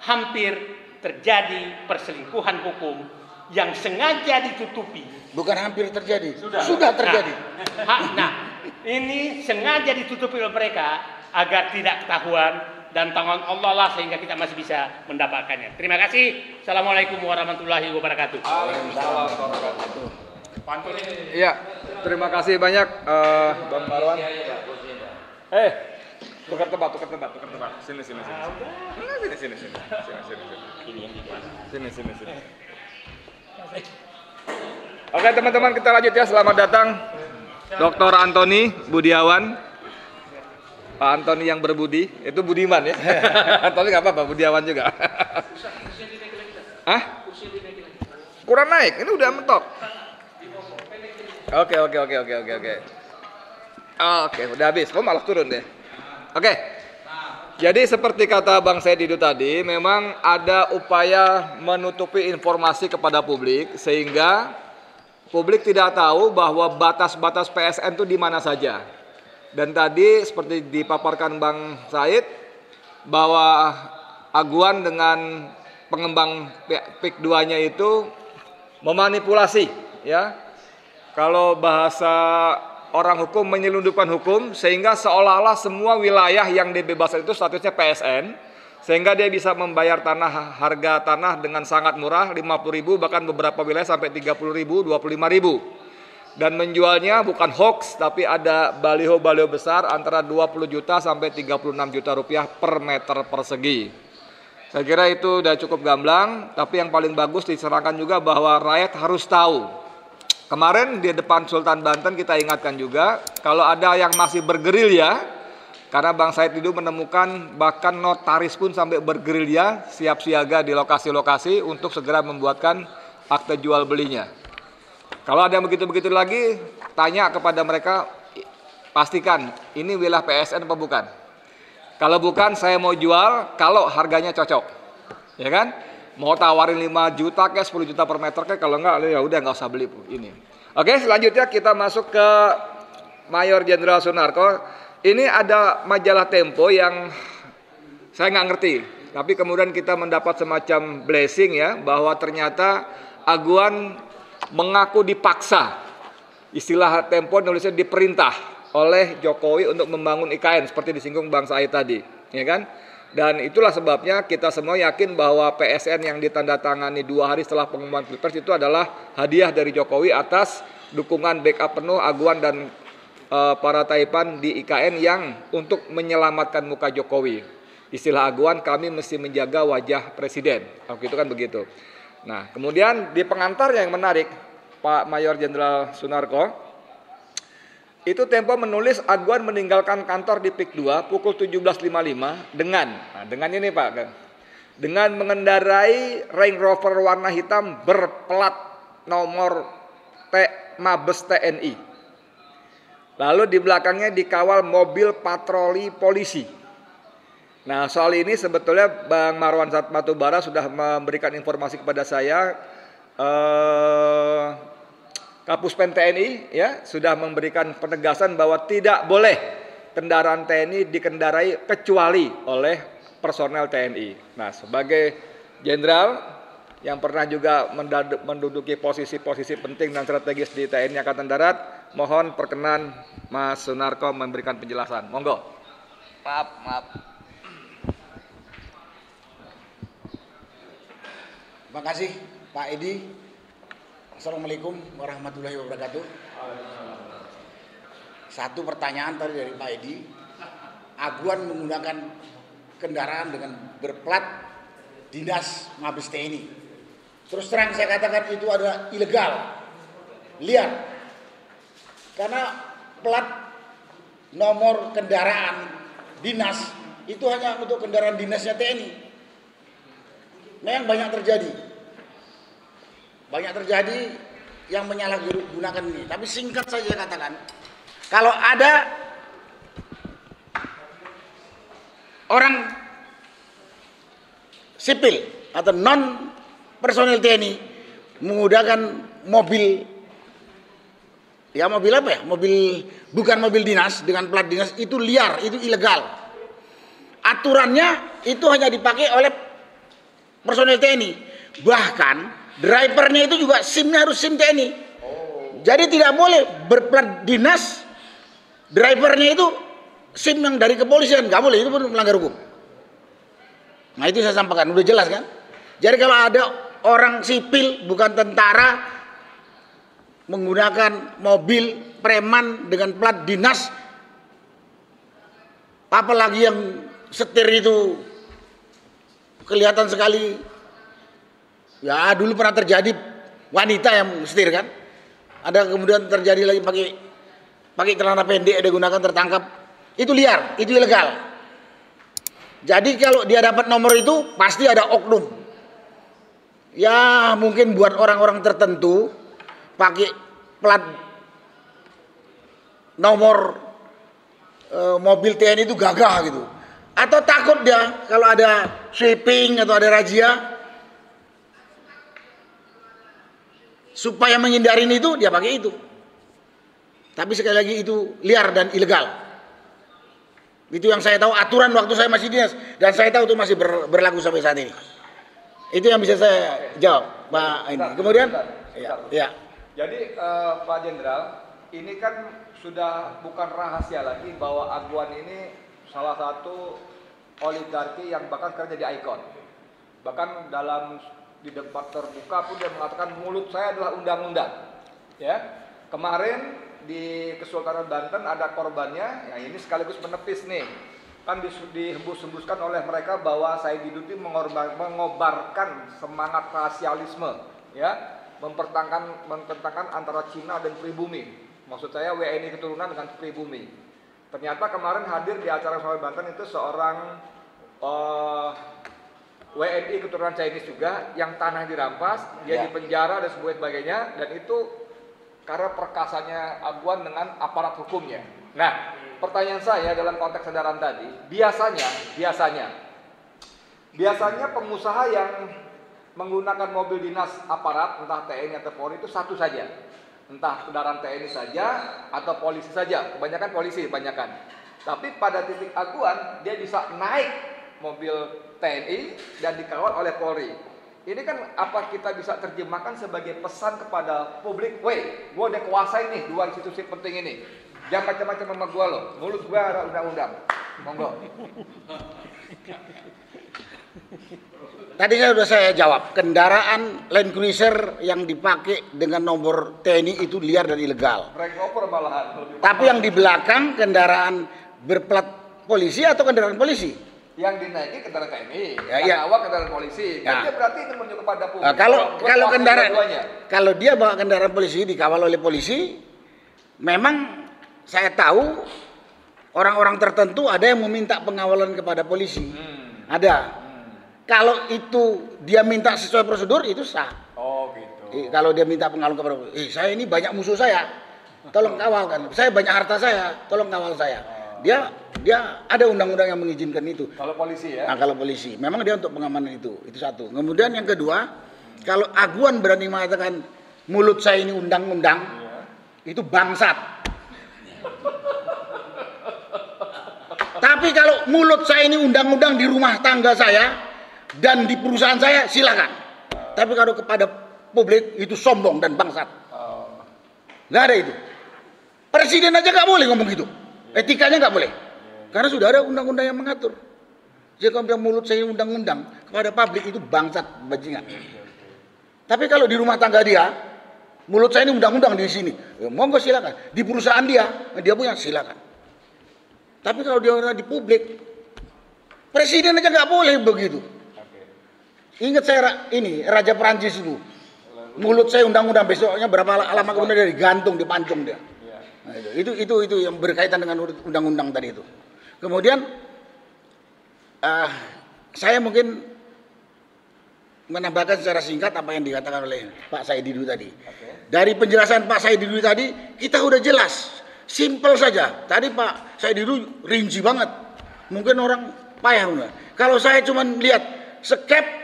hampir terjadi perselingkuhan hukum yang sengaja ditutupi. Bukan hampir terjadi, sudah terjadi. Nah, ini sengaja ditutupi oleh mereka agar tidak ketahuan dan tangan Allah lah sehingga kita masih bisa mendapatkannya. Terima kasih. Assalamualaikum warahmatullahi wabarakatuh. Waalaikumsalam warahmatullahi wabarakatuh. Iya, terima kasih banyak Bang Marwan. Tukar tempat. Sini. Sini. Oke teman-teman, kita lanjut ya. Selamat datang Dr. Antoni Budiawan. Pak Antoni yang berbudi, itu Budiman ya. Antoni nggak apa-apa, Budiawan juga. Hah? Kurang naik, ini udah mentok. Oke, udah habis. Kok malah turun deh. Oke. Jadi seperti kata Bang Said itu tadi, memang ada upaya menutupi informasi kepada publik sehingga publik tidak tahu bahwa batas-batas PSN itu di mana saja. Dan tadi seperti dipaparkan Bang Said bahwa aguan dengan pengembang PIK 2-nya itu memanipulasi ya. Kalau bahasa orang hukum menyelundupkan hukum sehingga seolah-olah semua wilayah yang dibebaskan itu statusnya PSN sehingga dia bisa membayar harga tanah dengan sangat murah 50.000 bahkan beberapa wilayah sampai 30.000, 25.000 dan menjualnya bukan hoax tapi ada baliho-baliho besar antara 20 juta sampai 36 juta rupiah per meter persegi. Saya kira itu udah cukup gamblang, tapi yang paling bagus diserahkan juga bahwa rakyat harus tahu. Kemarin di depan Sultan Banten kita ingatkan juga, kalau ada yang masih bergerilya Karena Bang Said Didu menemukan bahkan notaris pun sampai bergerilya siap siaga di lokasi-lokasi untuk segera membuatkan akte jual belinya. Kalau ada yang begitu-begitu lagi, tanya kepada mereka, pastikan ini wilayah PSN apa bukan. Kalau bukan, saya mau jual kalau harganya cocok. Ya kan? Mau tawarin 5 juta kayak 10 juta per meter kayak, kalau enggak ya udah nggak usah beli ini. Oke, selanjutnya kita masuk ke Mayor Jenderal Sunarko. Ini ada majalah Tempo yang saya nggak ngerti, tapi kemudian kita mendapat semacam blessing ya, bahwa ternyata Aguan mengaku dipaksa. Istilah Tempo nulisnya diperintah oleh Jokowi untuk membangun IKN seperti disinggung Bang Said tadi, ya kan? Dan itulah sebabnya kita semua yakin bahwa PSN yang ditandatangani 2 hari setelah pengumuman Pilpres itu adalah hadiah dari Jokowi atas dukungan backup penuh Aguan dan para taipan di IKN yang untuk menyelamatkan muka Jokowi. Istilah Aguan, kami mesti menjaga wajah presiden. Waktu itu kan begitu. Nah, kemudian di pengantar yang menarik, Pak Mayor Jenderal Sunarko, itu Tempo menulis Aguan meninggalkan kantor di PIK 2 pukul 17.55 dengan ini Pak, dengan mengendarai Range Rover warna hitam berplat nomor Mabes TNI. Lalu di belakangnya dikawal mobil patroli polisi. Nah, soal ini sebetulnya Bang Marwan Batubara sudah memberikan informasi kepada saya. Kapuspen TNI ya sudah memberikan penegasan bahwa tidak boleh kendaraan TNI dikendarai kecuali oleh personel TNI. Nah, sebagai jenderal yang pernah juga menduduki posisi-posisi penting dan strategis di TNI Angkatan Darat, mohon perkenan Mas Sunarko memberikan penjelasan. Monggo. Maaf. Terima kasih Pak Edi. Assalamualaikum warahmatullahi wabarakatuh. Satu pertanyaan tadi dari Pak Edi. Aguan menggunakan kendaraan dengan berplat dinas Mabes TNI. Terus terang saya katakan itu adalah ilegal, liar. Karena plat nomor kendaraan dinas itu hanya untuk kendaraan dinasnya TNI. Memang banyak terjadi yang menyalahgunakan ini. Tapi singkat saja katakan, kalau ada orang sipil atau non personil TNI menggunakan mobil, ya mobil apa ya? Bukan mobil dinas dengan plat dinas, itu liar, itu ilegal. Aturannya itu hanya dipakai oleh personil TNI. Bahkan drivernya itu juga SIM-nya harus SIM TNI. Jadi tidak boleh berplat dinas, drivernya itu SIM yang dari kepolisian, nggak boleh, itu pun melanggar hukum. Nah itu saya sampaikan, udah jelas kan? Jadi kalau ada orang sipil bukan tentara menggunakan mobil preman dengan plat dinas, apalagi yang setir itu kelihatan sekali. Ya dulu pernah terjadi wanita yang setir kan, ada kemudian terjadi lagi pakai celana pendek ada gunakan tertangkap, itu liar, itu ilegal. Jadi kalau dia dapat nomor itu pasti ada oknum. Ya mungkin buat orang-orang tertentu pakai plat nomor mobil TNI itu gagah gitu. Atau takut dia kalau ada sweeping atau ada razia, supaya menghindari itu dia pakai itu. Tapi sekali lagi itu liar dan ilegal. Itu yang saya tahu aturan waktu saya masih dinas, dan saya tahu itu masih berlaku sampai saat ini. Itu yang bisa saya jawab, Pak ini. Kemudian, ya. Jadi Pak Jenderal, ini kan sudah bukan rahasia lagi bahwa Aguan ini salah satu oligarki yang bahkan kerja di ikon. Bahkan di debat terbuka pun dia mengatakan mulut saya adalah undang-undang. Ya, kemarin di Kesultanan Banten ada korbannya, ya ini sekaligus menepis nih. Kan dihembus-hembuskan oleh mereka bahwa Said Didu mengobarkan semangat rasialisme, ya, mententangkan antara Cina dan pribumi. Maksud saya WNI keturunan dengan pribumi. Ternyata kemarin hadir di acara Sampai Banten itu seorang WNI keturunan Chinese juga yang tanah dirampas, dia dipenjara dan sebagainya, dan itu karena perkasanya Aguan dengan aparat hukumnya. Nah, pertanyaan saya dalam konteks kendaraan tadi, biasanya pengusaha yang menggunakan mobil dinas aparat, entah TNI atau Polri itu satu saja. Entah kendaraan TNI saja atau polisi saja, kebanyakan polisi kebanyakan. Tapi pada titik Aguan dia bisa naik mobil TNI dan dikawal oleh Polri. Ini kan apa kita bisa terjemahkan sebagai pesan kepada publik, weh, gue udah kuasai nih dua institusi penting ini. Jangan macam-macam sama gue loh, mulut gue ada undang-undang. Monggo. Tadi sudah saya jawab, kendaraan Land Cruiser yang dipakai dengan nomor TNI itu liar dan ilegal. Rank over malahan. Tapi yang di belakang kendaraan berplat polisi atau kendaraan polisi? Yang dinaiki kendaraan TNI, Ya, yang awak kendaraan polisi. Ya. Dia berarti ini menunjuk kepada publik. Kalau dia bawa kendaraan polisi dikawal oleh polisi, memang saya tahu orang-orang tertentu ada yang meminta pengawalan kepada polisi. Ada. Kalau itu dia minta sesuai prosedur itu sah. Oh gitu. Kalau dia minta pengawalan kepada polisi, saya ini banyak musuh saya, tolong kawalkan. Saya banyak harta saya, tolong kawal saya. Dia ada undang-undang yang mengizinkan itu. Kalau polisi ya? Nah, kalau polisi, memang dia untuk pengamanan itu satu. Kemudian yang kedua, kalau Aguan berani mengatakan mulut saya ini undang-undang, itu bangsat. Tapi kalau mulut saya ini undang-undang di rumah tangga saya dan di perusahaan saya, silakan. Tapi kalau kepada publik itu sombong dan bangsat. Nggak ada itu. Presiden aja nggak boleh ngomong gitu. Etikanya nggak boleh. Karena sudah ada undang-undang yang mengatur. Jadi kalau mulut saya undang-undang kepada publik itu bangsat, bajingan. Tapi kalau di rumah tangga dia, mulut saya ini undang-undang di sini, ya, monggo silakan. Di perusahaan dia punya silakan. Tapi kalau dia di publik, presiden aja nggak boleh begitu. Ingat saya ini Raja Perancis itu, mulut saya undang-undang, besoknya berapa lama kemudian dia digantung, dipancung dia. Nah, itu yang berkaitan dengan undang-undang tadi itu. Kemudian saya mungkin menambahkan secara singkat apa yang dikatakan oleh Pak Said Didu tadi. Dari penjelasan Pak Said Didu tadi kita udah jelas, simple saja. Tadi Pak Said Didu rinci banget. Mungkin orang payah benar. Kalau saya cuma lihat skep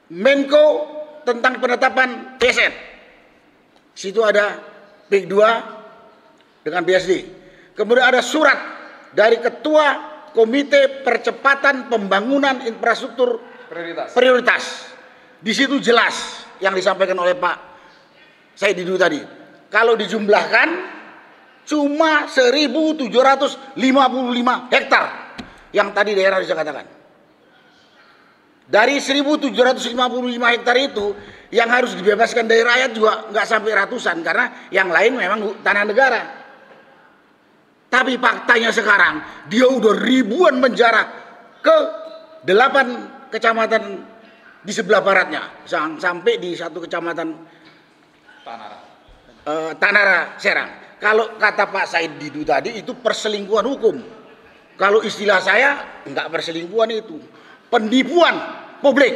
Menko tentang penetapan PSN, situ ada PIK 2 dengan BSD. Kemudian ada surat dari Ketua Komite Percepatan Pembangunan Infrastruktur Prioritas. Di situ jelas yang disampaikan oleh Pak Said Didu tadi. Kalau dijumlahkan cuma 1.755 hektar yang tadi daerah bisa katakan. Dari 1.755 hektar itu yang harus dibebaskan dari rakyat juga nggak sampai ratusan karena yang lain memang tanah negara. Tapi faktanya sekarang dia udah ribuan menjarah ke 8 kecamatan di sebelah baratnya sampai di satu kecamatan Tanara Serang. Kalau kata Pak Said Didu tadi itu perselingkuhan hukum. Kalau istilah saya enggak perselingkuhan itu, penipuan publik.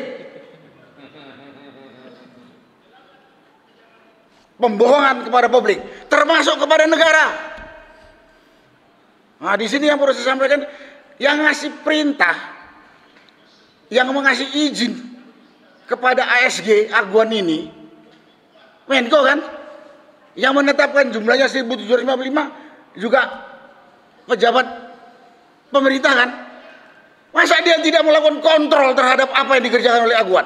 Pembohongan kepada publik, termasuk kepada negara. Nah, di sini yang perlu saya sampaikan, yang ngasih perintah, yang mengasih izin kepada ASG Aguan ini, Menko kan, yang menetapkan jumlahnya 1.755 juga pejabat pemerintah kan. Masa dia tidak melakukan kontrol terhadap apa yang dikerjakan oleh Aguan?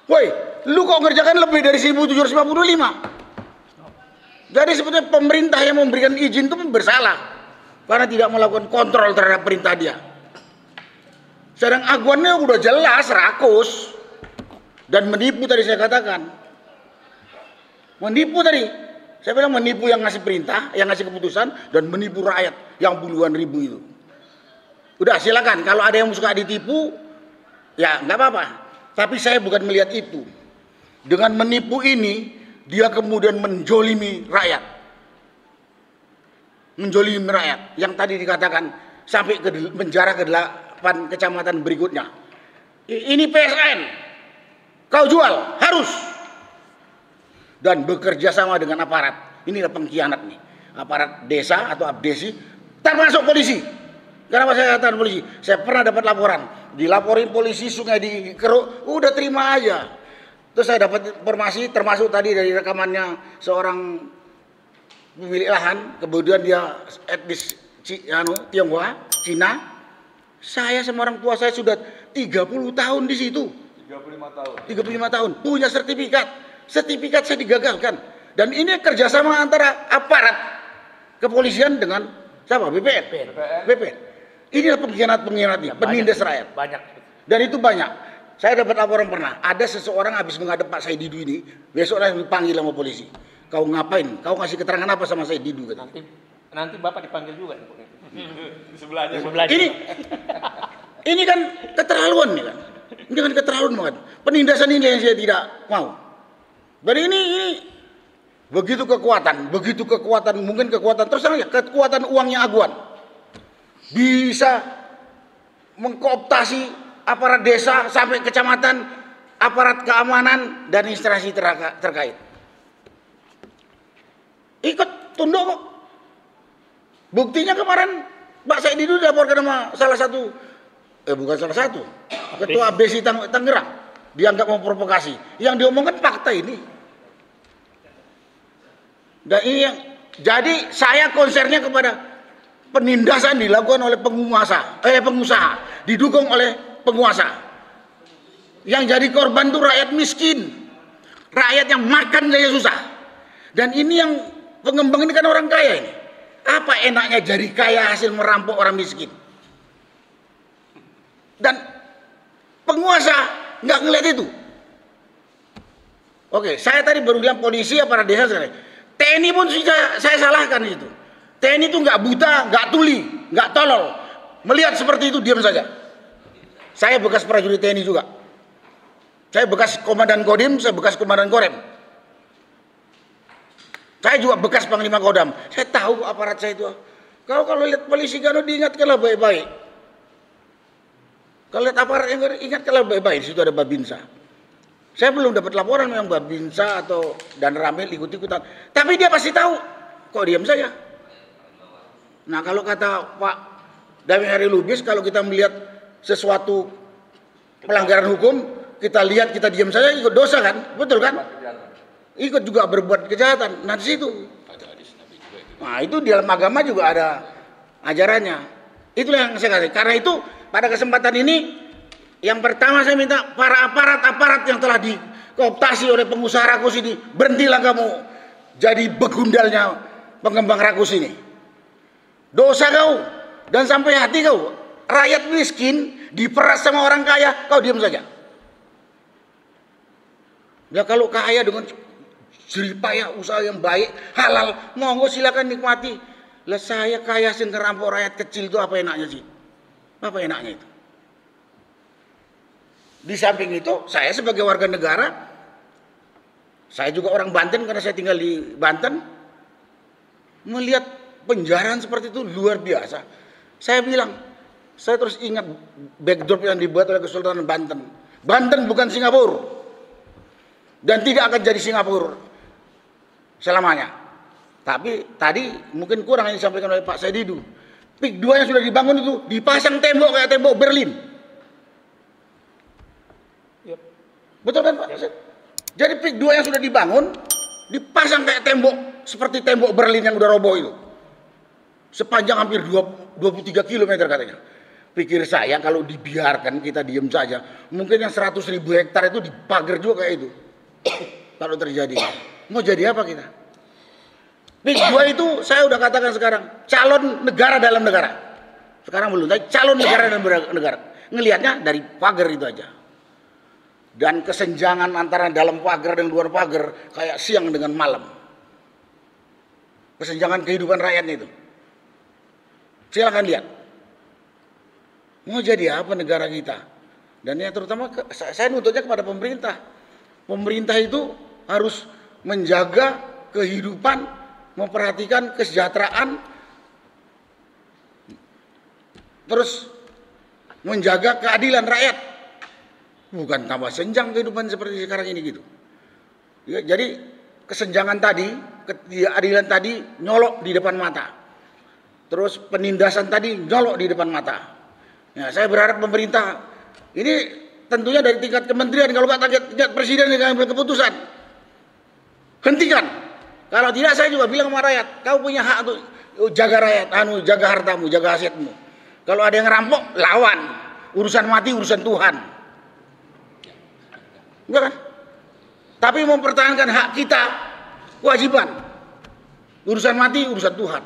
Woi, lu kok ngerjakan lebih dari 1.755? Jadi sebetulnya pemerintah yang memberikan izin itu bersalah karena tidak melakukan kontrol terhadap perintah dia. Sedang Aguannya udah jelas rakus dan menipu tadi saya katakan. Menipu tadi. Saya bilang menipu yang ngasih perintah, yang ngasih keputusan dan menipu rakyat yang puluhan ribu itu. Udah silakan kalau ada yang suka ditipu ya nggak apa-apa. Tapi saya bukan melihat itu. Dengan menipu ini dia kemudian menjolimi rakyat. menjolimi rakyat yang tadi dikatakan sampai ke penjara ke 8 kecamatan berikutnya. Ini PSN, kau jual harus, dan bekerja sama dengan aparat. Inilah pengkhianat nih, aparat desa atau abdesi, termasuk polisi. Kenapa saya katakan polisi? Saya pernah dapat laporan, dilaporin polisi Sungai dikeruk, udah terima aja. Terus saya dapat informasi, termasuk tadi dari rekamannya seorang pemilik lahan, kemudian dia etnis Tionghoa, Cina. Saya sama orang tua saya sudah 30 tahun di situ. 35 tahun. 35 tahun, punya sertifikat. Sertifikat saya digagalkan. Dan ini kerjasama antara aparat kepolisian dengan siapa? BPN. Inilah pengkhianat-pengkhianatnya, penindas rakyat. Banyak. Dan itu banyak. Saya dapat laporan pernah, ada seseorang habis menghadap Pak Said Didu ini, besoknya dipanggil sama polisi. Kau ngapain? Kau ngasih keterangan apa sama Said Didu? Nanti Bapak dipanggil juga. Di sebelahnya. Ini kan keterlaluan nih kan. Ini kan keterlaluan banget. Penindasan ini yang saya tidak mau. Jadi ini begitu kekuatan, mungkin kekuatan terus terang ya, kekuatan uangnya Aguan bisa mengkooptasi aparat desa sampai kecamatan, aparat keamanan dan instansi terkait. Ikut tunduk kok. Buktinya kemarin Pak Said Didu dilaporkan sama ketua ABSI Tangerang, dianggap memprovokasi. Yang diomongkan fakta ini. Dan ini yang jadi saya konsernya kepada penindasan dilakukan oleh pengusaha, didukung oleh penguasa. Yang jadi korban itu rakyat miskin, rakyat yang makan saja susah. Dan ini yang pengembang ini kan orang kaya ini. Apa enaknya jadi kaya hasil merampok orang miskin? Dan penguasa nggak ngeliat itu. Oke, saya tadi baru bilang polisi aparat desa sekarang. TNI pun saya salahkan itu. TNI itu nggak buta, nggak tuli, nggak tolol. Melihat seperti itu diam saja. Saya bekas prajurit TNI juga. Saya bekas komandan Kodim, saya bekas komandan Korem. Saya juga bekas Panglima Kodam. Saya tahu aparat saya itu. Kalau lihat polisi kan diingatkanlah baik-baik. Kalau lihat aparat yang ingatkanlah baik-baik. Di situ ada Babinsa. Saya belum dapat laporan yang Babinsa atau dan Ramil ikut-ikutan. Tapi dia pasti tahu. Kok diam saja? Nah kalau kata Pak Damai Hari Lubis, kalau kita melihat sesuatu pelanggaran hukum, kita lihat kita diam saja ikut dosa kan? Betul kan? Ikut juga berbuat kejahatan. Nah di situ. Nah itu di dalam agama juga ada ajarannya. Itulah yang saya katakan. Karena itu pada kesempatan ini yang pertama saya minta para aparat yang telah dikooptasi oleh pengusaha rakus ini, berhentilah kamu jadi begundalnya pengembang rakus ini. Dosa kau dan sampai hati kau. Rakyat miskin diperas sama orang kaya, kau diam saja. Ya kalau kaya dengan jeripayah usaha yang baik, halal, monggo silakan nikmati. Lah saya kaya sing ngerampok rakyat kecil itu apa enaknya sih? Apa enaknya itu? Di samping itu, saya sebagai warga negara, saya juga orang Banten karena saya tinggal di Banten, melihat penjaraan seperti itu luar biasa. Saya bilang, saya terus ingat backdrop yang dibuat oleh Kesultanan Banten. Banten bukan Singapura. Dan tidak akan jadi Singapura selamanya. Tapi tadi mungkin kurang yang disampaikan oleh Pak Said Didu. PIK 2 yang sudah dibangun itu dipasang tembok kayak tembok Berlin. Yep. Betul kan Pak? Jadi PIK 2 yang sudah dibangun dipasang kayak tembok seperti tembok Berlin yang udah roboh itu. Sepanjang hampir 23 km katanya. Pikir saya kalau dibiarkan kita diam saja, mungkin yang 100.000 hektar itu dipagar juga kayak itu. Kalau terjadi. Mau jadi apa kita? PIK 2 itu saya udah katakan sekarang calon negara dalam negara. Sekarang belum, tapi calon negara dalam negara. Ngelihatnya dari pagar itu aja. Dan kesenjangan antara dalam pagar dan luar pagar kayak siang dengan malam. Kesenjangan kehidupan rakyatnya itu. Silakan lihat. Mau jadi apa negara kita? Dan yang terutama saya nuntutnya kepada pemerintah. Pemerintah itu harus menjaga kehidupan, memperhatikan kesejahteraan terus menjaga keadilan rakyat, bukan tambah senjang kehidupan seperti sekarang ini gitu. Ya, jadi kesenjangan tadi, ketidakadilan tadi nyolok di depan mata, terus penindasan tadi nyolok di depan mata. Ya, saya berharap pemerintah ini tentunya dari tingkat kementerian, kalau nggak tingkat presiden yang ambil keputusan, hentikan. Kalau tidak, saya juga bilang sama rakyat, kau punya hak untuk jaga rakyat, jaga hartamu, jaga asetmu. Kalau ada yang ngerampok, lawan. Urusan mati, urusan Tuhan. Enggak kan? Tapi mempertahankan hak kita, kewajiban. Urusan mati, urusan Tuhan.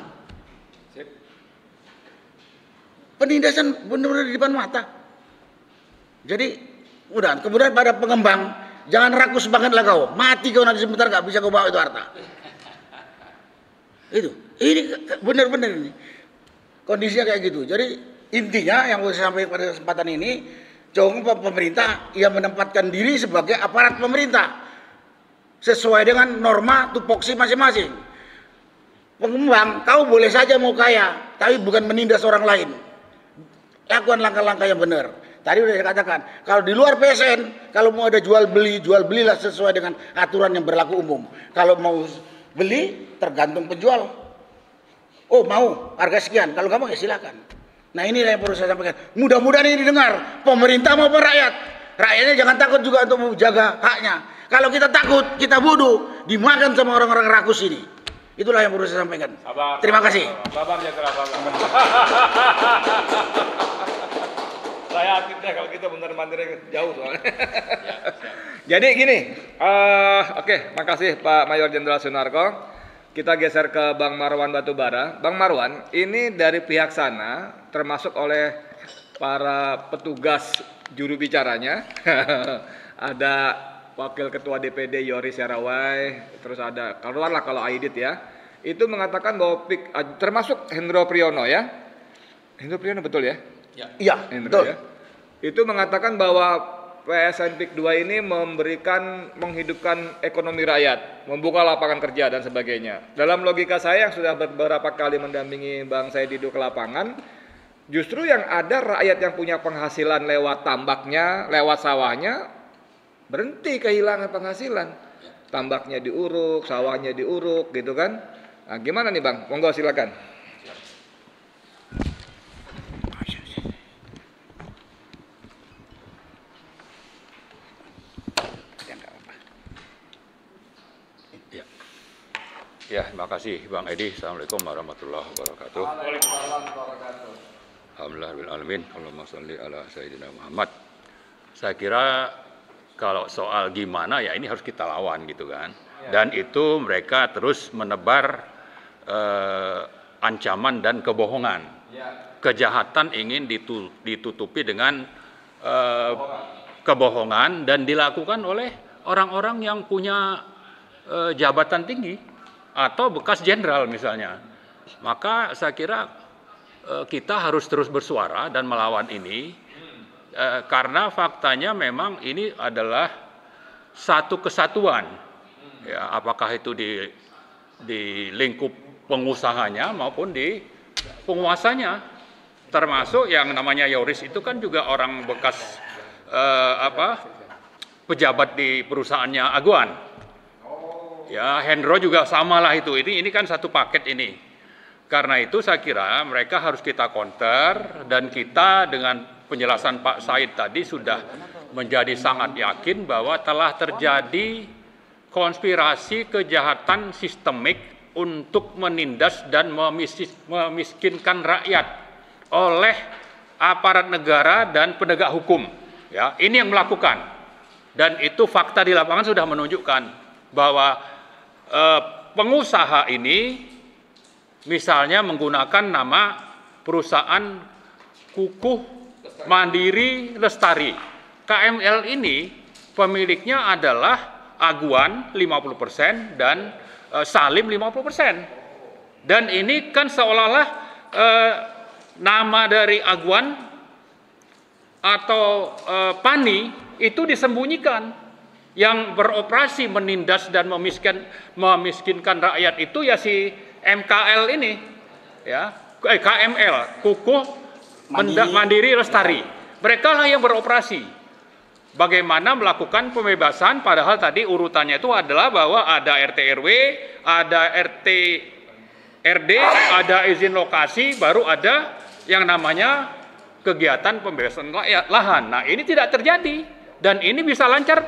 Penindasan benar-benar di depan mata. Jadi, udah. Kemudian pada pengembang, jangan rakus banget lah kau. Mati kau nanti sebentar, gak bisa kau bawa itu harta. Itu. Ini benar-benar ini. Kondisinya kayak gitu. Jadi intinya yang saya sampaikan pada kesempatan ini, jangan pemerintah yang menempatkan diri sebagai aparat pemerintah sesuai dengan norma tupoksi masing-masing. Pengembang, kau boleh saja mau kaya, tapi bukan menindas orang lain. Lakukan langkah-langkah yang benar. Tadi udah saya katakan, kalau di luar PSN, kalau mau ada jual belilah sesuai dengan aturan yang berlaku umum. Kalau mau beli, tergantung penjual. Oh mau harga sekian, kalau kamu ya silakan. Nah inilah yang perlu saya sampaikan. Mudah-mudahan ini didengar pemerintah maupun rakyat. Rakyatnya jangan takut juga untuk menjaga haknya. Kalau kita takut, kita bodoh, dimakan sama orang-orang rakus ini. Itulah yang perlu saya sampaikan. Terima kasih. Saya aktif deh kalau kita benar-benar jauh soalnya. Jadi gini, oke, makasih Pak Mayor Jenderal Sunarko. Kita geser ke Bang Marwan Batubara. Bang Marwan, ini dari pihak sana, termasuk oleh para petugas juru bicaranya, ada Wakil Ketua DPD Yoris Yarawai, terus ada keluarlah kalau Aidit ya, itu mengatakan bahwa termasuk Hendro Priyono ya, Hendro Priyono betul ya? Iya, Hendro, betul. ya? Itu mengatakan bahwa PSN PIK 2 ini menghidupkan ekonomi rakyat, membuka lapangan kerja dan sebagainya. Dalam logika saya yang sudah beberapa kali mendampingi Bang Saidido ke lapangan, justru yang ada rakyat yang punya penghasilan lewat tambaknya, lewat sawahnya, berhenti kehilangan penghasilan. Tambaknya diuruk, sawahnya diuruk gitu kan. Nah, gimana nih Bang? Monggo silakan. Ya, terima kasih Bang Edi. Assalamualaikum warahmatullahi wabarakatuh. Alhamdulillahirrahmanirrahim. Allahumma sholli ala Sayyidina Muhammad. Saya kira kalau soal gimana ya ini harus kita lawan gitu kan. Dan itu mereka terus menebar ancaman dan kebohongan. Kejahatan ingin ditutupi dengan kebohongan dan dilakukan oleh orang-orang yang punya jabatan tinggi atau bekas jenderal misalnya. Maka saya kira kita harus terus bersuara dan melawan ini karena faktanya memang ini adalah satu kesatuan. Ya, apakah itu di lingkup pengusahanya maupun di penguasanya. Termasuk yang namanya Yoris itu kan juga orang bekas pejabat di perusahaannya Aguan. Ya, Hendro juga samalah itu. Ini kan satu paket ini. Karena itu saya kira mereka harus kita counter dan kita dengan penjelasan Pak Said tadi sudah menjadi sangat yakin bahwa telah terjadi konspirasi kejahatan sistemik untuk menindas dan memiskinkan rakyat oleh aparat negara dan penegak hukum. Ya, ini yang melakukan. Dan itu fakta di lapangan sudah menunjukkan bahwa pengusaha ini misalnya menggunakan nama perusahaan Kukuh Mandiri Lestari. KML ini pemiliknya adalah Aguan 50% dan Salim 50%. Dan ini kan seolah-olah nama dari Aguan atau Pani itu disembunyikan. Yang beroperasi menindas dan memiskinkan rakyat itu ya si MKL ini, ya, KML, Kukuh Mandiri Lestari. Mereka lah yang beroperasi. Bagaimana melakukan pembebasan, padahal tadi urutannya itu adalah bahwa ada RT RW, ada RT RD, ada izin lokasi, baru ada yang namanya kegiatan pembebasan lahan. Nah, ini tidak terjadi dan ini bisa lancar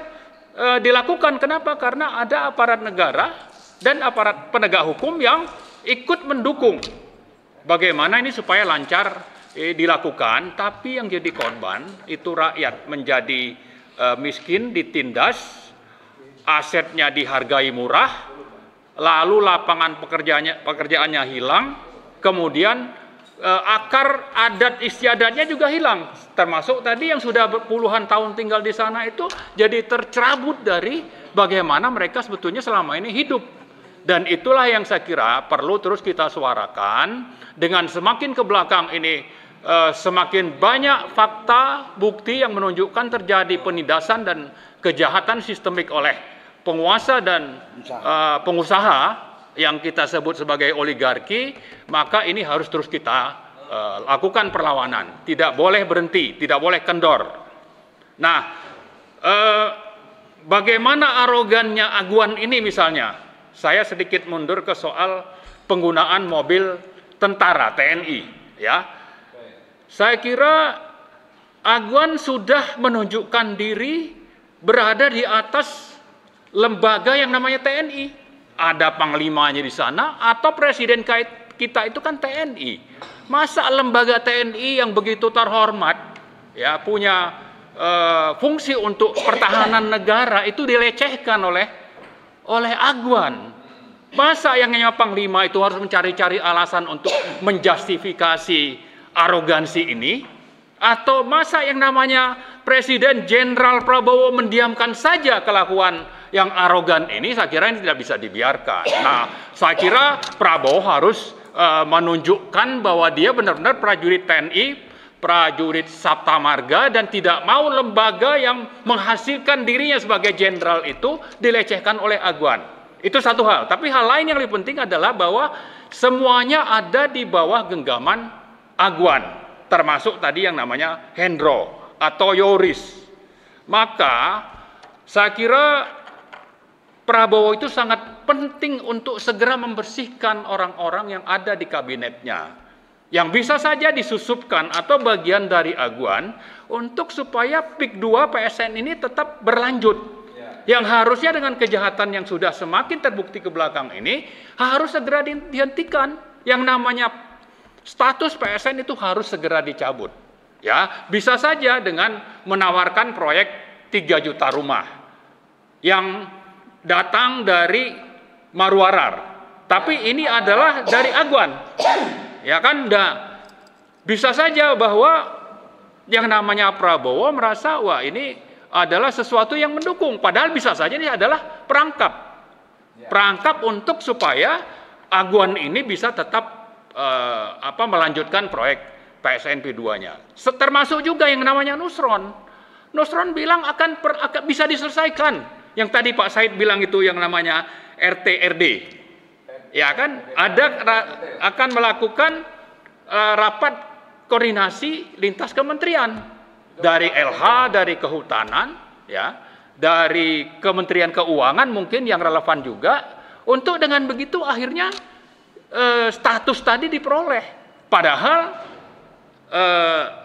dilakukan. Kenapa? Karena ada aparat negara dan aparat penegak hukum yang ikut mendukung bagaimana ini supaya lancar dilakukan. Tapi yang jadi korban itu rakyat, menjadi miskin, ditindas, asetnya dihargai murah, lalu lapangan pekerjaannya hilang, kemudian akar adat istiadatnya juga hilang, termasuk tadi yang sudah puluhan tahun tinggal di sana itu jadi tercerabut dari bagaimana mereka sebetulnya selama ini hidup. Dan itulah yang saya kira perlu terus kita suarakan. Dengan semakin ke belakang ini semakin banyak fakta bukti yang menunjukkan terjadi penindasan dan kejahatan sistemik oleh penguasa dan pengusaha yang kita sebut sebagai oligarki, maka ini harus terus kita lakukan perlawanan. Tidak boleh berhenti, tidak boleh kendor. Nah, bagaimana arogannya aguan ini misalnya? Saya sedikit mundur ke soal penggunaan mobil tentara TNI. Ya, saya kira aguan sudah menunjukkan diri berada di atas lembaga yang namanya TNI. Ada panglimanya di sana, atau presiden kita itu kan TNI. Masa lembaga TNI yang begitu terhormat, ya punya fungsi untuk pertahanan negara itu dilecehkan oleh aguan? Masa yang namanya panglima itu harus mencari-cari alasan untuk menjustifikasi arogansi ini? Atau masa yang namanya Presiden Jenderal Prabowo mendiamkan saja kelakuan yang arogan ini? Saya kira ini tidak bisa dibiarkan. Nah, saya kira Prabowo harus menunjukkan bahwa dia benar-benar prajurit TNI, prajurit Sabta Marga, dan tidak mau lembaga yang menghasilkan dirinya sebagai jenderal itu dilecehkan oleh aguan. Itu satu hal. Tapi hal lain yang lebih penting adalah bahwa semuanya ada di bawah genggaman aguan, termasuk tadi yang namanya Hendro atau Yoris. Maka saya kira Prabowo itu sangat penting untuk segera membersihkan orang-orang yang ada di kabinetnya, yang bisa saja disusupkan atau bagian dari aguan untuk supaya PIK 2 PSN ini tetap berlanjut. Yang harusnya dengan kejahatan yang sudah semakin terbukti ke belakang ini harus segera dihentikan. Yang namanya status PSN itu harus segera dicabut. Ya, bisa saja dengan menawarkan proyek 3 juta rumah yang datang dari Marwarar, tapi ini adalah dari aguan. Ya kan, bisa saja bahwa yang namanya Prabowo merasa wah ini adalah sesuatu yang mendukung, padahal bisa saja ini adalah perangkap untuk supaya aguan ini bisa tetap melanjutkan proyek PSN P2-nya. Termasuk juga yang namanya Nusron. Nusron bilang akan bisa diselesaikan. Yang tadi Pak Said bilang itu yang namanya RT-RD. Ya kan, akan melakukan rapat koordinasi lintas kementerian. Dari LH, dari Kehutanan, ya, dari Kementerian Keuangan mungkin yang relevan juga. Untuk dengan begitu akhirnya status tadi diperoleh. Padahal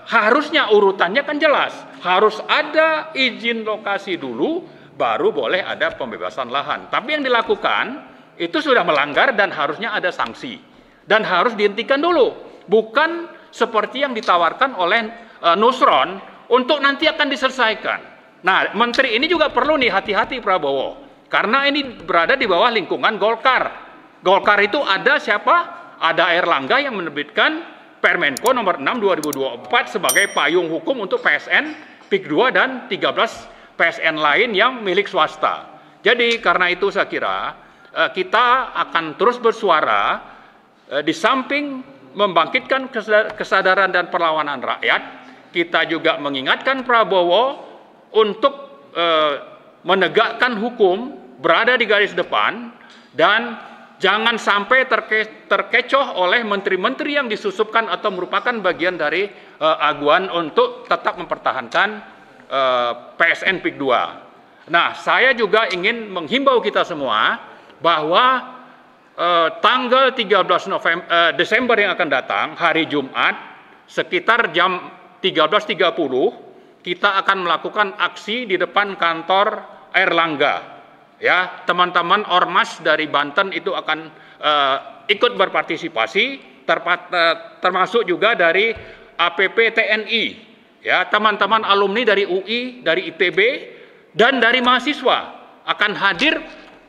harusnya urutannya kan jelas. Harus ada izin lokasi dulu, baru boleh ada pembebasan lahan. Tapi yang dilakukan itu sudah melanggar dan harusnya ada sanksi. Dan harus dihentikan dulu. Bukan seperti yang ditawarkan oleh Nusron untuk nanti akan diselesaikan. Nah, menteri ini juga perlu nih hati-hati Prabowo. Karena ini berada di bawah lingkungan Golkar. Golkar itu ada siapa? Ada Erlangga yang menerbitkan Permenko nomor 6 2024 sebagai payung hukum untuk PSN, PIK 2 dan 13 PSN lain yang milik swasta. Jadi karena itu saya kira kita akan terus bersuara di samping membangkitkan kesadaran dan perlawanan rakyat. Kita juga mengingatkan Prabowo untuk menegakkan hukum, berada di garis depan, dan jangan sampai terkecoh oleh menteri-menteri yang disusupkan atau merupakan bagian dari aguan untuk tetap mempertahankan PSN PIK 2. Nah, saya juga ingin menghimbau kita semua bahwa tanggal 13 Desember yang akan datang, hari Jumat, sekitar jam 13.30, kita akan melakukan aksi di depan kantor Airlangga. Ya, teman-teman Ormas dari Banten itu akan ikut berpartisipasi, termasuk juga dari APP TNI, ya, teman-teman alumni dari UI, dari ITB, dan dari mahasiswa akan hadir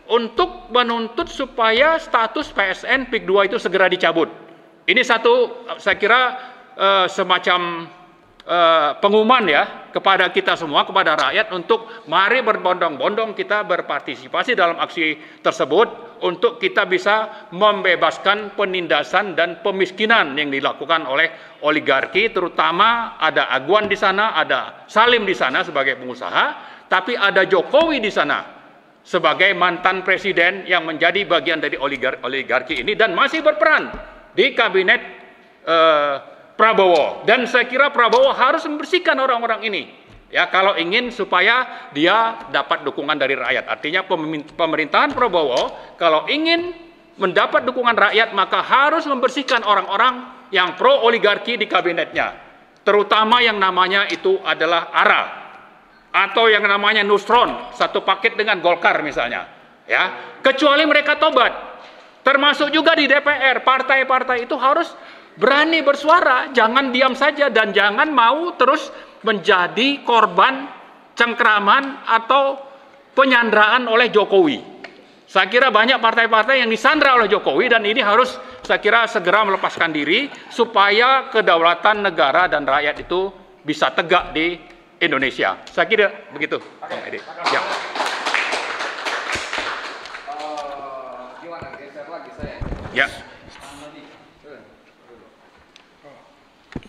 untuk menuntut supaya status PSN PIK 2 itu segera dicabut. Ini satu, saya kira semacam pengumuman ya kepada kita semua, kepada rakyat, untuk mari berbondong-bondong kita berpartisipasi dalam aksi tersebut untuk kita bisa membebaskan penindasan dan pemiskinan yang dilakukan oleh oligarki, terutama ada Aguan di sana, ada Salim di sana sebagai pengusaha, tapi ada Jokowi di sana sebagai mantan presiden yang menjadi bagian dari oligarki ini dan masih berperan di kabinet Prabowo. Dan saya kira Prabowo harus membersihkan orang-orang ini, ya, kalau ingin supaya dia dapat dukungan dari rakyat. Artinya pemerintahan Prabowo kalau ingin mendapat dukungan rakyat maka harus membersihkan orang-orang yang pro oligarki di kabinetnya, terutama yang namanya itu adalah ARA atau yang namanya Nusron, satu paket dengan Golkar misalnya, ya, kecuali mereka tobat. Termasuk juga di DPR, partai-partai itu harus berani bersuara, jangan diam saja dan jangan mau terus menjadi korban cengkraman atau penyanderaan oleh Jokowi. Saya kira banyak partai-partai yang disandra oleh Jokowi dan ini harus saya kira segera melepaskan diri supaya kedaulatan negara dan rakyat itu bisa tegak di Indonesia. Saya kira begitu, Bang Edi. Ya. Gimana geser lagi saya? Ya.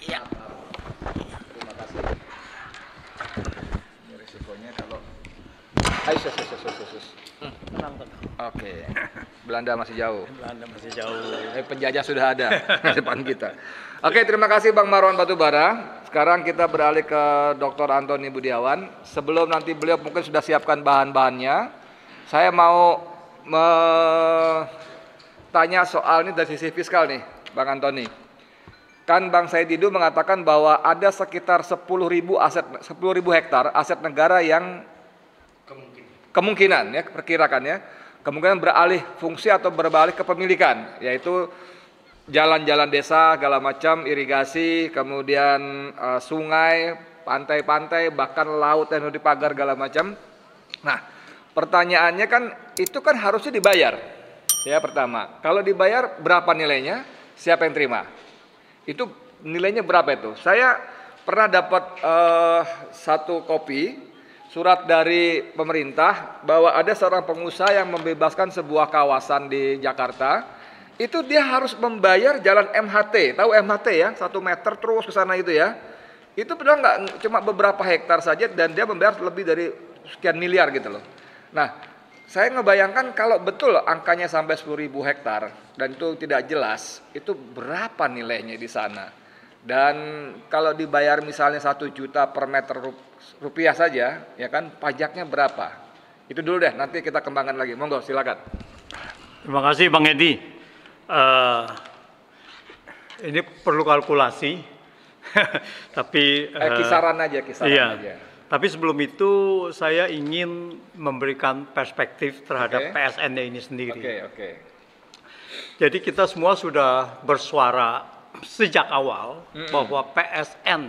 Ya. Terima kasih. Ini risikonya kalau Oke. Belanda masih jauh. Belanda masih jauh. Penjajah sudah ada di depan kita. Oke, terima kasih Bang Marwan Batubara. Sekarang kita beralih ke Dr. Antoni Budiawan. Sebelum nanti beliau mungkin sudah siapkan bahan-bahannya, saya mau tanya soal ini dari sisi fiskal nih, Bang Antoni. Kan Bang Said Didu mengatakan bahwa ada sekitar 10.000 hektar aset negara yang kemungkinan ya, perkirakan ya, kemungkinan beralih fungsi atau beralih kepemilikan, yaitu jalan-jalan desa, segala macam, irigasi, kemudian sungai, pantai-pantai, bahkan laut yang dipagar segala macam. Nah, pertanyaannya kan itu kan harusnya dibayar. Ya, pertama, kalau dibayar berapa nilainya? Siapa yang terima? Itu nilainya berapa itu? Saya pernah dapat satu kopi surat dari pemerintah bahwa ada seorang pengusaha yang membebaskan sebuah kawasan di Jakarta. Itu dia harus membayar jalan MHT. Tahu MHT ya? 1 meter terus ke sana itu ya. Itu padahal nggak cuma beberapa hektar saja dan dia membayar lebih dari sekian miliar gitu loh. Nah, saya ngebayangkan kalau betul angkanya sampai 10.000 hektar dan itu tidak jelas, itu berapa nilainya di sana. Dan kalau dibayar misalnya 1 juta per meter rupiah saja, ya kan, pajaknya berapa? Itu dulu deh, nanti kita kembangkan lagi. Monggo, silakan. Terima kasih Bang Edi. Ini perlu kalkulasi, tapi kisaran aja, iya. aja. Tapi sebelum itu saya ingin memberikan perspektif terhadap PSN ini sendiri. Oke. Jadi kita semua sudah bersuara sejak awal bahwa PSN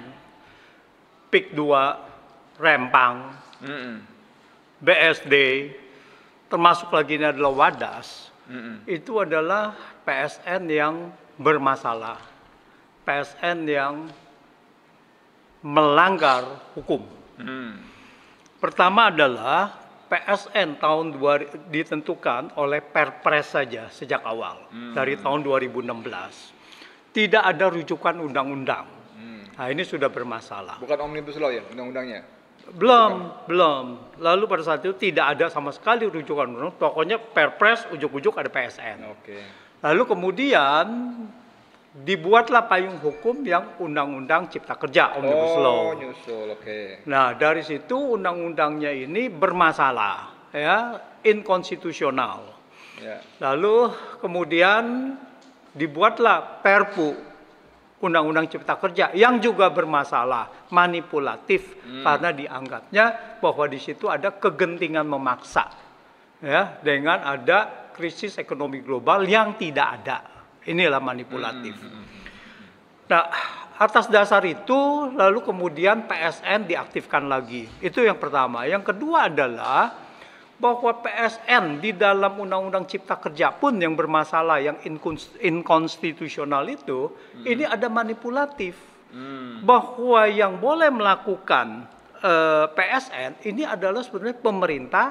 PIK 2 Rempang, BSD, termasuk lagi ini adalah Wadas, itu adalah PSN yang bermasalah, PSN yang melanggar hukum. Pertama adalah PSN ditentukan oleh Perpres saja sejak awal, dari tahun 2016. Tidak ada rujukan undang-undang. Nah, ini sudah bermasalah. Bukan omnibus law ya, undang-undangnya? Belum. Lalu pada saat itu tidak ada sama sekali rujukan undang, pokoknya Perpres ujuk-ujuk ada PSN. Oke. Lalu kemudian dibuatlah payung hukum yang Undang-Undang Cipta Kerja Omnibus Law. Nyusul, oke. Nah, dari situ undang-undangnya ini bermasalah, ya, inkonstitusional. Ya. Lalu kemudian dibuatlah Perpu Undang-Undang Cipta Kerja yang juga bermasalah, manipulatif, karena dianggapnya bahwa di situ ada kegentingan memaksa, ya, dengan ada krisis ekonomi global yang tidak ada. Inilah manipulatif. Nah, atas dasar itu lalu kemudian PSN diaktifkan lagi. Itu yang pertama. Yang kedua adalah bahwa PSN di dalam Undang-Undang Cipta Kerja pun yang bermasalah, yang inkonstitusional itu, ini ada manipulatif. Bahwa yang boleh melakukan PSN ini adalah sebenarnya pemerintah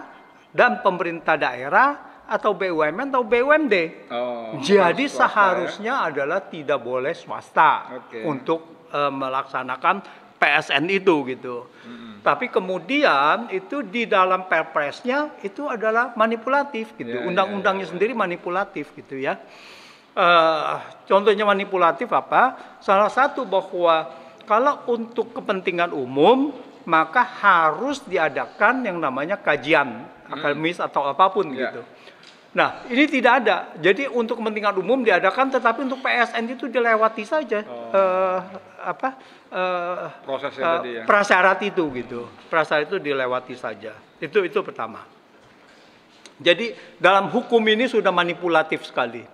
dan pemerintah daerah atau BUMN atau BUMD. Jadi swasta, seharusnya adalah tidak boleh swasta untuk melaksanakan PSN itu gitu. Tapi kemudian itu di dalam Perpresnya itu adalah manipulatif gitu. Undang-undangnya sendiri manipulatif gitu ya. Contohnya manipulatif apa? Salah satu bahwa kalau untuk kepentingan umum maka harus diadakan yang namanya kajian akademis atau apapun gitu. Nah, ini tidak ada. Jadi untuk kepentingan umum diadakan, tetapi untuk PSN itu dilewati saja prosesnya tadi ya. Prasyarat itu gitu. Prasyarat itu dilewati saja. Itu pertama. Jadi dalam hukum ini sudah manipulatif sekali.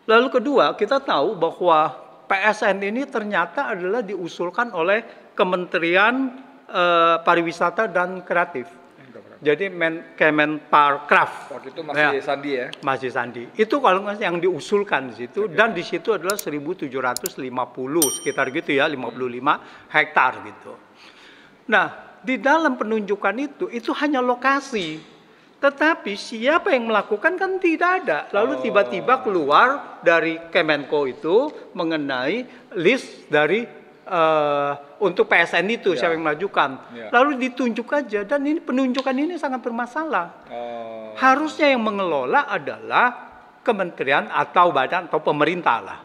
Lalu kedua, kita tahu bahwa PSN ini ternyata adalah diusulkan oleh Kementerian Pariwisata dan Kreatif. Jadi Kemenparkraf. Waktu itu masih Sandi ya? Masih Sandi. Itu kalau yang diusulkan di situ, dan di situ adalah 1.750 sekitar gitu ya, 55 hektar gitu. Nah, di dalam penunjukan itu hanya lokasi. Tetapi siapa yang melakukan kan tidak ada. Lalu tiba-tiba keluar dari Kemenko itu mengenai list dari untuk PSN itu siapa yang melakukan. Lalu ditunjuk aja, dan ini penunjukan ini sangat bermasalah. Harusnya yang mengelola adalah kementerian atau badan atau pemerintah lah,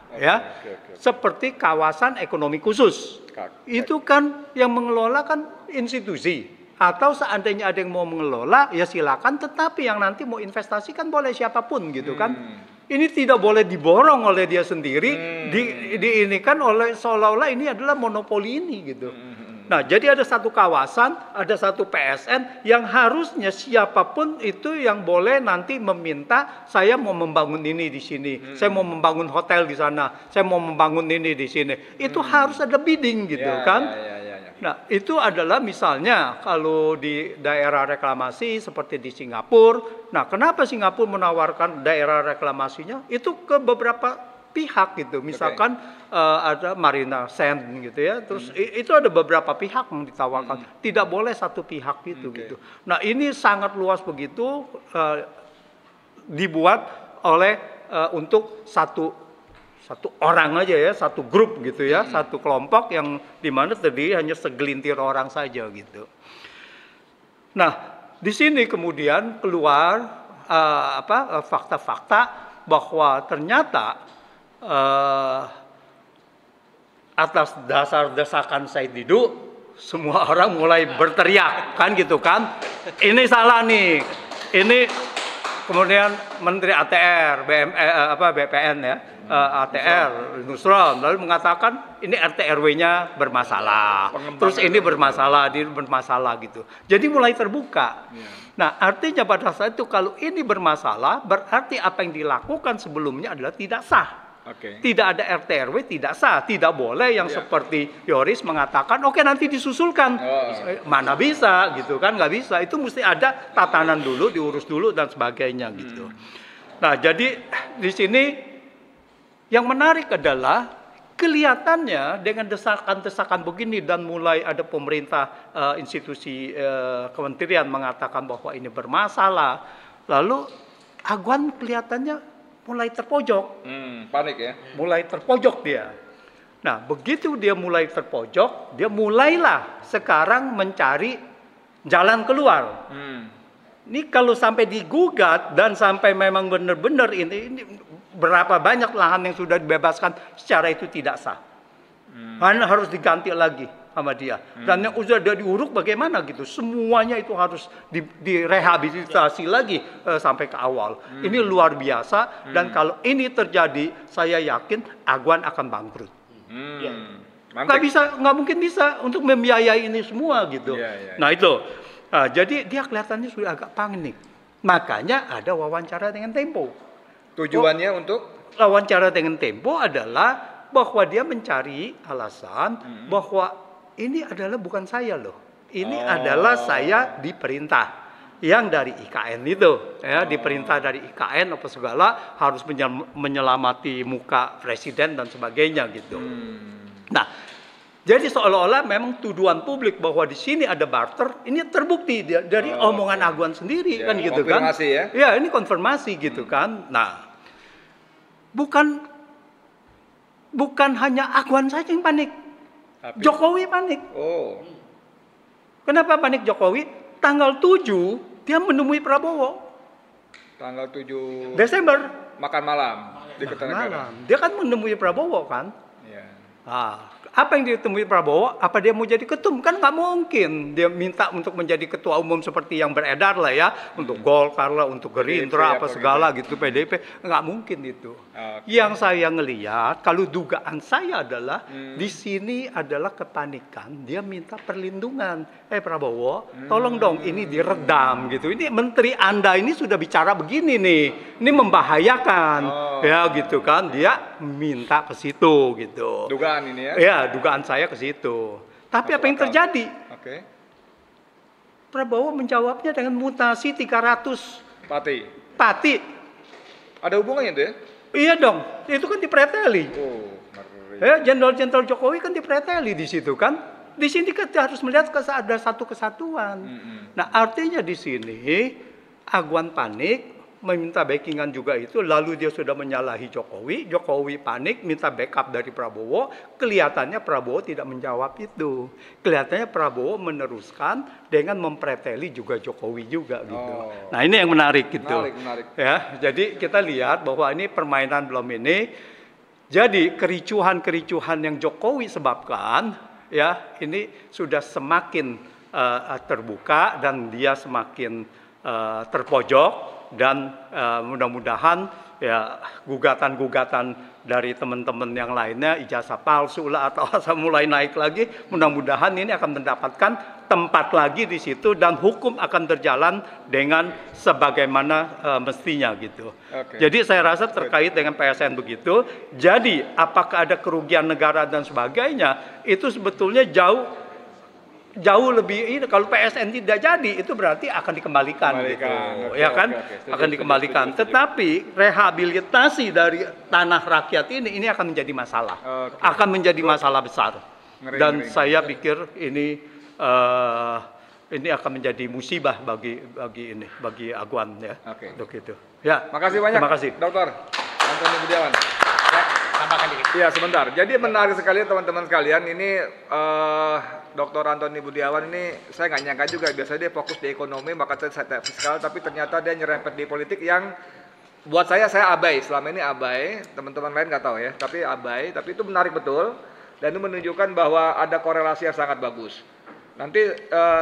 seperti kawasan ekonomi khusus. Itu kan yang mengelola kan institusi. Atau seandainya ada yang mau mengelola ya silakan, tetapi yang nanti mau investasi kan boleh siapapun gitu kan. Ini tidak boleh diborong oleh dia sendiri, diinikan oleh seolah-olah ini adalah monopoli ini gitu. Nah, jadi ada satu kawasan, ada satu PSN yang harusnya siapapun itu yang boleh nanti meminta, saya mau membangun ini di sini, saya mau membangun hotel di sana, saya mau membangun ini di sini. Itu harus ada bidding gitu kan. Nah, itu adalah misalnya kalau di daerah reklamasi seperti di Singapura. Nah, kenapa Singapura menawarkan daerah reklamasinya itu ke beberapa pihak gitu. Misalkan ada Marina Sands gitu ya. Terus itu ada beberapa pihak yang ditawarkan. Tidak boleh satu pihak gitu gitu. Nah, ini sangat luas begitu dibuat oleh untuk satu orang aja ya, satu grup gitu ya, satu kelompok yang dimana terdiri hanya segelintir orang saja gitu. Nah, di sini kemudian keluar fakta-fakta bahwa ternyata atas dasar desakan Said Didu semua orang mulai berteriak kan gitu kan, ini salah nih, ini kemudian Menteri ATR, BPN ya. ATR, Nusron, lalu mengatakan ini RT RW-nya bermasalah, terus ini bermasalah gitu. Jadi mulai terbuka. Nah, artinya pada saat itu kalau ini bermasalah, berarti apa yang dilakukan sebelumnya adalah tidak sah. Tidak ada RT RW, tidak sah, tidak boleh yang seperti Yoris mengatakan, oke nanti disusulkan. Mana bisa gitu kan, nggak bisa. Itu mesti ada tatanan dulu, diurus dulu dan sebagainya gitu. Nah, jadi di sini yang menarik adalah kelihatannya dengan desakan-desakan begini dan mulai ada pemerintah, institusi kementerian mengatakan bahwa ini bermasalah, lalu Aguan kelihatannya mulai terpojok. Panik ya? Mulai terpojok dia. Nah, begitu dia mulai terpojok, dia mulailah sekarang mencari jalan keluar. Ini kalau sampai digugat dan sampai memang benar-benar ini berapa banyak lahan yang sudah dibebaskan secara itu tidak sah. Karena harus diganti lagi sama dia. Dan yang sudah diuruk bagaimana gitu. Semuanya itu harus direhabilitasi lagi sampai ke awal. Ini luar biasa dan kalau ini terjadi saya yakin Aguan akan bangkrut. Nggak mungkin bisa untuk membiayai ini semua gitu. Nah itu. Jadi dia kelihatannya sudah agak panik. Makanya ada wawancara dengan Tempo. Tujuannya untuk? Wawancara dengan Tempo adalah bahwa dia mencari alasan bahwa ini adalah bukan saya loh. Ini adalah saya diperintah. Yang dari IKN itu. Ya, diperintah dari IKN apa segala harus menyelamati muka presiden dan sebagainya gitu. Nah, jadi seolah-olah memang tuduhan publik bahwa di sini ada barter, ini terbukti dari omongan Aguan sendiri kan gitu kan. Konfirmasi ya? Ya, ini konfirmasi gitu kan. Nah, bukan hanya Aguan saja yang panik. Jokowi panik. Kenapa panik Jokowi? Tanggal 7 dia menemui Prabowo. Tanggal 7 Desember. Makan malam di Kertanegara. Dia kan menemui Prabowo kan. Apa yang ditemui Prabowo? Apa dia mau jadi ketum? Kan nggak mungkin. Dia minta untuk menjadi ketua umum seperti yang beredar lah ya. Untuk Golkar lah, untuk Gerindra, apa segala gitu, PDIP. Nggak mungkin itu. Yang saya ngelihat, kalau dugaan saya adalah, di sini adalah kepanikan. Dia minta perlindungan. Prabowo, tolong dong ini diredam gitu. Ini menteri Anda ini sudah bicara begini nih. Ini membahayakan. Ya gitu kan. Dia minta ke situ gitu. Dugaan ini ya? Ya, dugaan saya ke situ. Tapi apa yang terjadi? Prabowo menjawabnya dengan mutasi 300 pati. Ada hubungannya itu ya? Iya dong, itu kan dipreteli. Jenderal-jenderal Jokowi kan dipreteli di situ kan. Di sini kita harus melihat ada satu kesatuan. Nah, artinya di sini Aguan panik, meminta backingan juga itu, lalu dia sudah menyalahi Jokowi, Jokowi panik, minta backup dari Prabowo, kelihatannya Prabowo tidak menjawab itu. Kelihatannya Prabowo meneruskan dengan mempreteli juga Jokowi juga gitu. Nah ini yang menarik gitu. Menarik. Ya, jadi kita lihat bahwa ini permainan belum ini. Jadi kericuhan-kericuhan yang Jokowi sebabkan, ya ini sudah semakin terbuka dan dia semakin terpojok. Dan mudah-mudahan ya gugatan-gugatan dari teman-teman yang lainnya, ijazah palsu lah atau mulai naik lagi, mudah-mudahan ini akan mendapatkan tempat lagi di situ dan hukum akan berjalan dengan sebagaimana mestinya gitu. Jadi saya rasa terkait dengan PSN begitu. Jadi apakah ada kerugian negara dan sebagainya, itu sebetulnya jauh lebih ini. Kalau PSN tidak jadi itu berarti akan dikembalikan gitu. Ya kan? Akan dikembalikan. Tetapi rehabilitasi dari tanah rakyat ini akan menjadi masalah. Akan menjadi masalah besar. Dan saya pikir ini akan menjadi musibah bagi Aguan ya. Untuk itu. Ya. Makasih banyak. Terima kasih. Dr. Antoni Budiawan. Tambahkan dikit. Iya sebentar. Jadi menarik sekali teman-teman sekalian. Ini Dr. Antoni Budiawan ini saya nggak nyangka juga. Biasanya dia fokus di ekonomi, maka saya fiskal, tapi ternyata dia nyerempet di politik yang buat saya abai. Selama ini abai. Teman-teman lain nggak tahu ya. Tapi abai. Tapi itu menarik betul. Dan itu menunjukkan bahwa ada korelasi yang sangat bagus. Nanti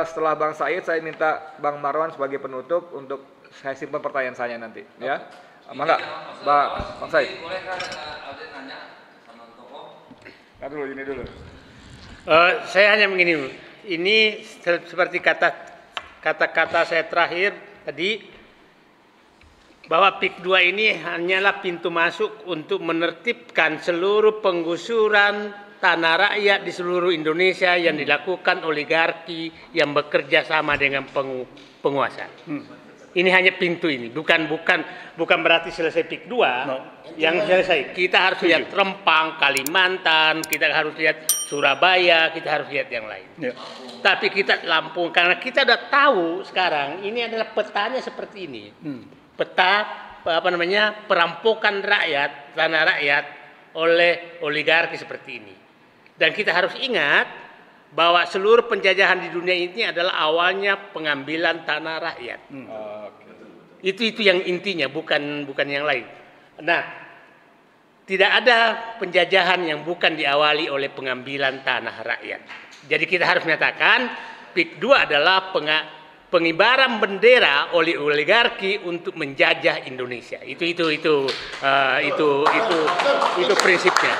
setelah Bang Said, saya minta Bang Marwan sebagai penutup untuk saya simpan pertanyaan saya nanti. Ya. Mangga, Bang Said. Ini dulu. Saya hanya begini, ini seperti kata-kata saya terakhir tadi, bahwa PIK 2 ini hanyalah pintu masuk untuk menertibkan seluruh penggusuran tanah rakyat di seluruh Indonesia yang dilakukan oligarki yang bekerja sama dengan penguasa. Ini hanya pintu ini, bukan berarti selesai PIK 2 yang selesai. Kita harus lihat Rempang, Kalimantan, kita harus lihat Surabaya, kita harus lihat yang lain. Tapi kita Lampung, karena kita sudah tahu sekarang ini adalah petanya seperti ini. Peta perampokan rakyat, tanah rakyat oleh oligarki seperti ini. Dan kita harus ingat bahwa seluruh penjajahan di dunia ini adalah awalnya pengambilan tanah rakyat. Itu yang intinya, bukan yang lain. Nah, tidak ada penjajahan yang bukan diawali oleh pengambilan tanah rakyat. Jadi kita harus menyatakan PIK 2 adalah pengibaran bendera oleh oligarki untuk menjajah Indonesia. Itu prinsipnya.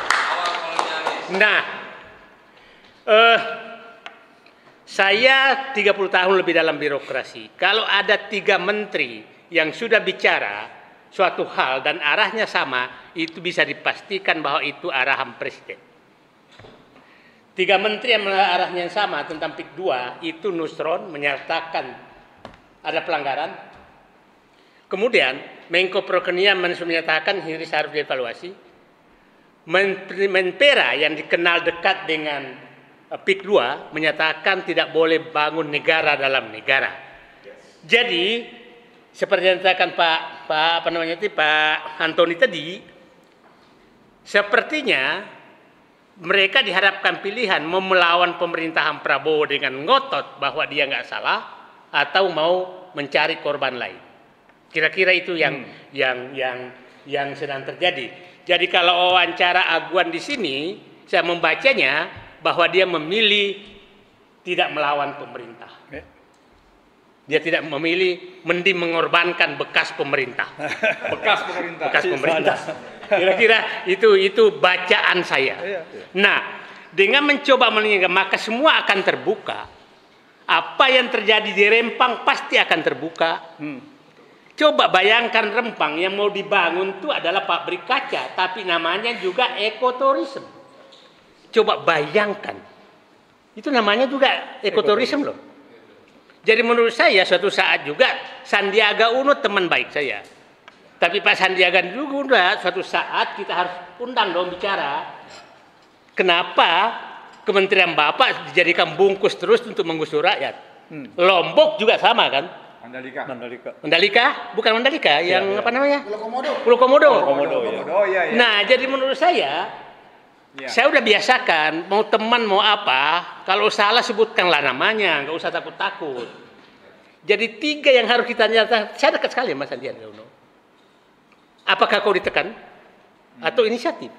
Nah, saya 30 tahun lebih dalam birokrasi. Kalau ada 3 menteri yang sudah bicara suatu hal dan arahnya sama, itu bisa dipastikan bahwa itu arahan presiden. 3 menteri yang arahnya yang sama tentang PIK 2 itu Nusron menyatakan ada pelanggaran. Kemudian Menko Perekonomian menyatakan ini harus dievaluasi. Menpera yang dikenal dekat dengan PIK 2 menyatakan tidak boleh bangun negara dalam negara. Jadi seperti yang dikatakan Pak Antoni tadi, sepertinya mereka dihadapkan pilihan mau melawan pemerintahan Prabowo dengan ngotot bahwa dia nggak salah atau mau mencari korban lain. Kira-kira itu yang sedang terjadi. Jadi kalau wawancara Aguan di sini, saya membacanya bahwa dia memilih tidak melawan pemerintah. Dia tidak memilih mending mengorbankan bekas pemerintah. Bekas pemerintah. Bekas pemerintah. Kira-kira itu bacaan saya. Nah, dengan mencoba meninggalkan maka semua akan terbuka. Apa yang terjadi di Rempang pasti akan terbuka. Coba bayangkan Rempang yang mau dibangun itu adalah pabrik kaca, tapi namanya juga ekoturism. Coba bayangkan. Itu namanya juga ekoturism loh. Jadi menurut saya suatu saat juga Sandiaga Uno teman baik saya. Tapi Pak Sandiaga juga suatu saat kita harus undang dong bicara. Kenapa Kementerian Bapak dijadikan bungkus terus untuk menggusur rakyat? Lombok juga sama kan? Mandalika? Bukan Mandalika, yang apa namanya? Pulau Komodo. Ya. Nah, jadi menurut saya udah biasakan, mau teman mau apa, kalau salah sebutkanlah namanya, nggak usah takut-takut. Jadi 3 yang harus kita nyatakan, saya dekat sekali Mas Sandiaga Uno. Apakah kau ditekan atau inisiatif?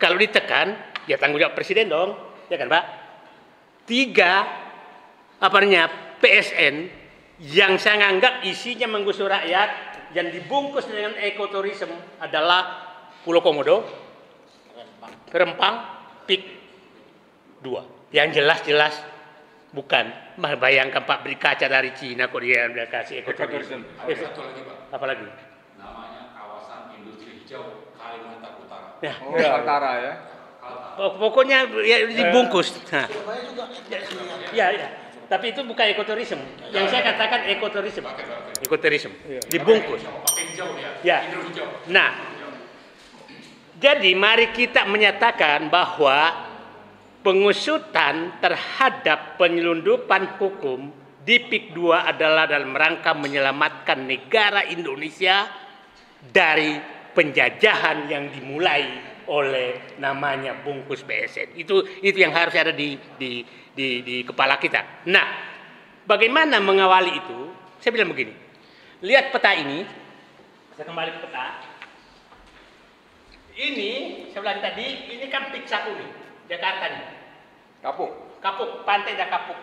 Kalau ditekan, ya tanggung jawab presiden dong, ya kan Pak? 3, PSN yang saya anggap isinya menggusur rakyat yang dibungkus dengan ekoturism adalah Pulau Komodo, Rempang, PIK 2. Yang jelas-jelas bukan. Bayangkan Pak beli kaca dari Cina kok dia kasih ekoturism. Apalagi? Namanya kawasan industri hijau Kalimantan Utara. Utara ya. Pokoknya ya dibungkus. Nah. Ya. Tapi itu bukan ekoturism. Yang saya katakan ekoturism. Ekoturism. Dibungkus. Ya. Nah, jadi mari kita menyatakan bahwa pengusutan terhadap penyelundupan hukum di PIK 2 adalah dalam rangka menyelamatkan negara Indonesia dari penjajahan yang dimulai oleh namanya bungkus PSN. Itu yang harus ada di kepala kita. Nah, bagaimana mengawali itu? Saya bilang begini. Lihat peta ini. Saya kembali ke peta. Ini, saya bilang tadi, ini kan PIK 1 nih, Jakarta nih. Kapuk, Pantai Indah Kapuk.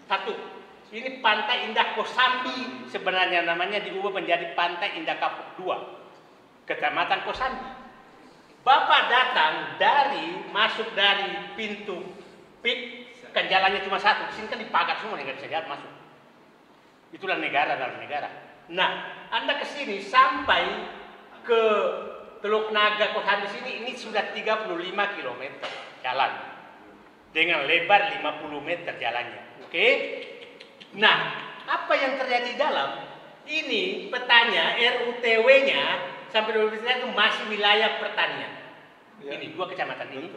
1. Ini Pantai Indah Kosambi sebenarnya namanya diubah menjadi Pantai Indah Kapuk 2. Kecamatan Kosambi. Bapak datang masuk dari pintu PIK, kan jalannya cuma 1. Di sini kan dipagar semua, nggak bisa jalan masuk. Itulah negara dalam negara. Nah, Anda ke sini sampai ke Teluk Naga Kosambi sini, ini sudah 35 km jalan dengan lebar 50 meter jalannya. Oke? Nah, apa yang terjadi dalam ini petanya RUTW-nya sampai 20 itu masih wilayah pertanian. Ini 2 kecamatan ini.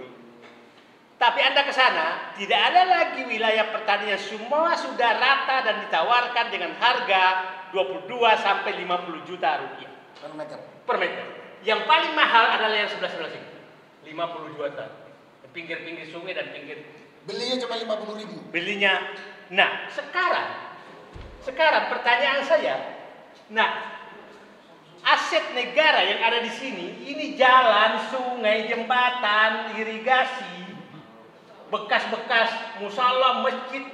Tapi Anda ke sana tidak ada lagi wilayah pertanian, semua sudah rata dan ditawarkan dengan harga 22 sampai 50 juta rupiah per meter. Yang paling mahal adalah yang sebelah sini, 50 juta. pinggir-pinggir sungai dan pinggir. Belinya cuma 50.000. Belinya. Nah, sekarang pertanyaan saya, nah, aset negara yang ada di sini, ini jalan, sungai, jembatan, irigasi, bekas-bekas musola, masjid,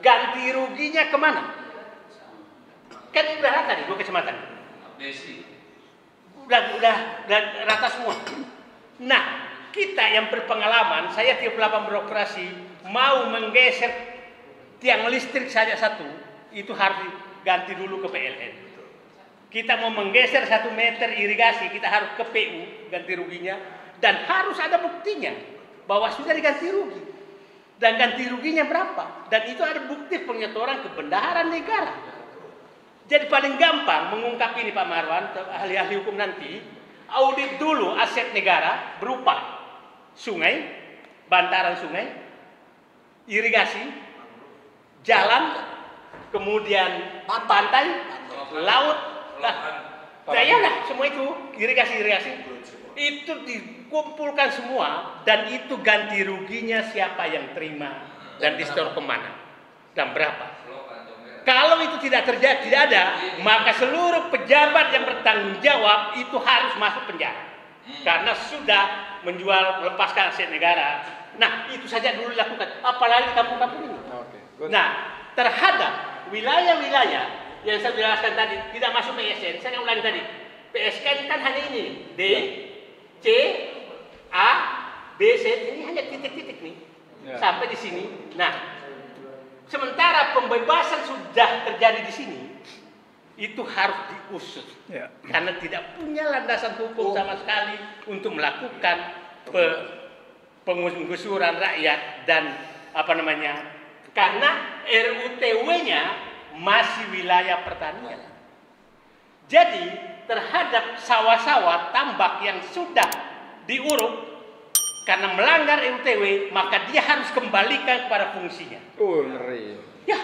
ganti ruginya kemana? Kan udah rata nih 2 kecamatan. Udah rata semua. Nah, kita yang berpengalaman, saya 38 beroperasi, mau menggeser tiang listrik saja satu, itu harus ganti dulu ke PLN. Kita mau menggeser 1 meter irigasi, kita harus ke PU ganti ruginya, dan harus ada buktinya bahwa sudah diganti rugi. Dan ganti ruginya berapa? Dan itu ada bukti penyetoran kebendaharaan negara. Jadi paling gampang mengungkap ini Pak Marwan, ahli-ahli hukum nanti, audit dulu aset negara berupa sungai, bantaran sungai, irigasi, jalan, kemudian pantai, laut, semua itu irigasi itu dikumpulkan semua, dan itu ganti ruginya siapa yang terima dan disetor kemana dan berapa. Kalau itu tidak terjadi, tidak ada, maka seluruh pejabat yang bertanggung jawab itu harus masuk penjara karena sudah menjual, melepaskan aset negara. Nah, itu saja dulu dilakukan, apalagi di kampung-kampung ini. Nah, terhadap wilayah-wilayah yang saya jelaskan tadi tidak masuk PSN, saya ulangi tadi, PSN kan hanya ini D, C, A, B, C, ini hanya titik-titik nih sampai di sini. Nah, sementara pembebasan sudah terjadi di sini, itu harus diusut karena tidak punya landasan hukum sama sekali untuk melakukan penggusuran rakyat dan karena RUTW-nya masih wilayah pertanian. Jadi terhadap sawah-sawah tambak yang sudah diuruk karena melanggar RUTW, maka dia harus kembalikan kepada fungsinya. Ngeri. Ya,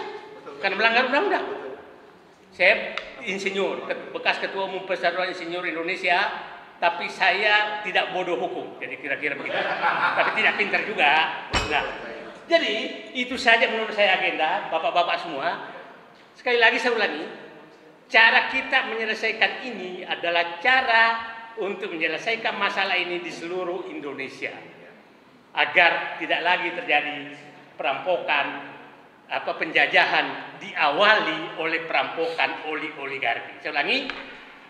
karena melanggar undang-undang. Saya insinyur, bekas ketua umum Persatuan Insinyur Indonesia, tapi saya tidak bodoh hukum, jadi kira-kira begitu. Tapi tidak pintar juga. Nah, jadi itu saja menurut saya agenda, bapak-bapak semua. Sekali lagi saya ulangi, cara kita menyelesaikan ini adalah cara untuk menyelesaikan masalah ini di seluruh Indonesia, agar tidak lagi terjadi perampokan atau penjajahan diawali oleh perampokan oligarki. Saya ulangi,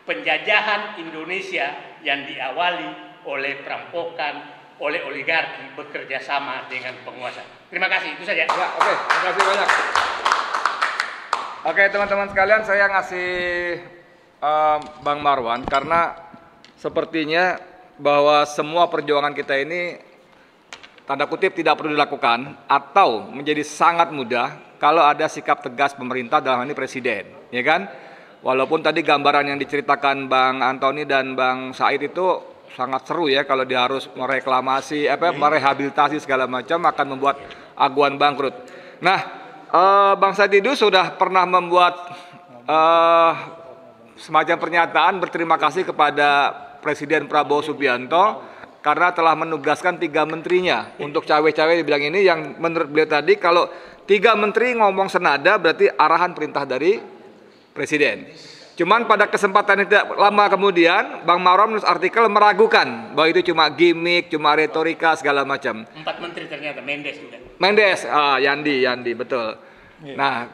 penjajahan Indonesia yang diawali oleh perampokan oleh oligarki bekerja sama dengan penguasa. Terima kasih, itu saja. Ya, oke, terima kasih banyak. Oke, teman-teman sekalian, saya ngasih Bang Marwan karena sepertinya bahwa semua perjuangan kita ini tanda kutip tidak perlu dilakukan atau menjadi sangat mudah kalau ada sikap tegas pemerintah, dalam hal ini presiden, ya kan? Walaupun tadi gambaran yang diceritakan Bang Antoni dan Bang Said itu sangat seru ya, kalau dia harus mereklamasi, merehabilitasi segala macam akan membuat Aguan bangkrut. Nah, Bang Said itu sudah pernah membuat semacam pernyataan berterima kasih kepada Presiden Prabowo Subianto karena telah menugaskan 3 menterinya untuk cawe-cawe dibilang ini, yang menurut beliau tadi kalau 3 menteri ngomong senada berarti arahan perintah dari Presiden. Cuman pada kesempatan yang tidak lama kemudian Bang Marwan menulis artikel meragukan bahwa itu cuma gimmick, cuma retorika segala macam. 4 menteri ternyata, Mendes juga. Mendes, Yandi, betul. Nah,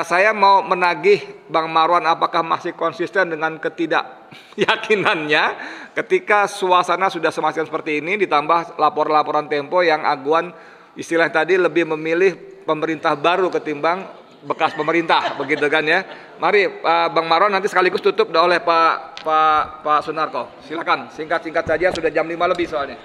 saya mau menagih Bang Marwan apakah masih konsisten dengan ketidakyakinannya ketika suasana sudah semacam seperti ini, ditambah laporan-laporan Tempo yang Aguan istilah tadi lebih memilih pemerintah baru ketimbang bekas pemerintah, begitu kan ya. Mari Bang Marwan nanti sekaligus tutup oleh Pak Sunarko. Silakan, singkat-singkat saja, sudah jam 5 lebih soalnya.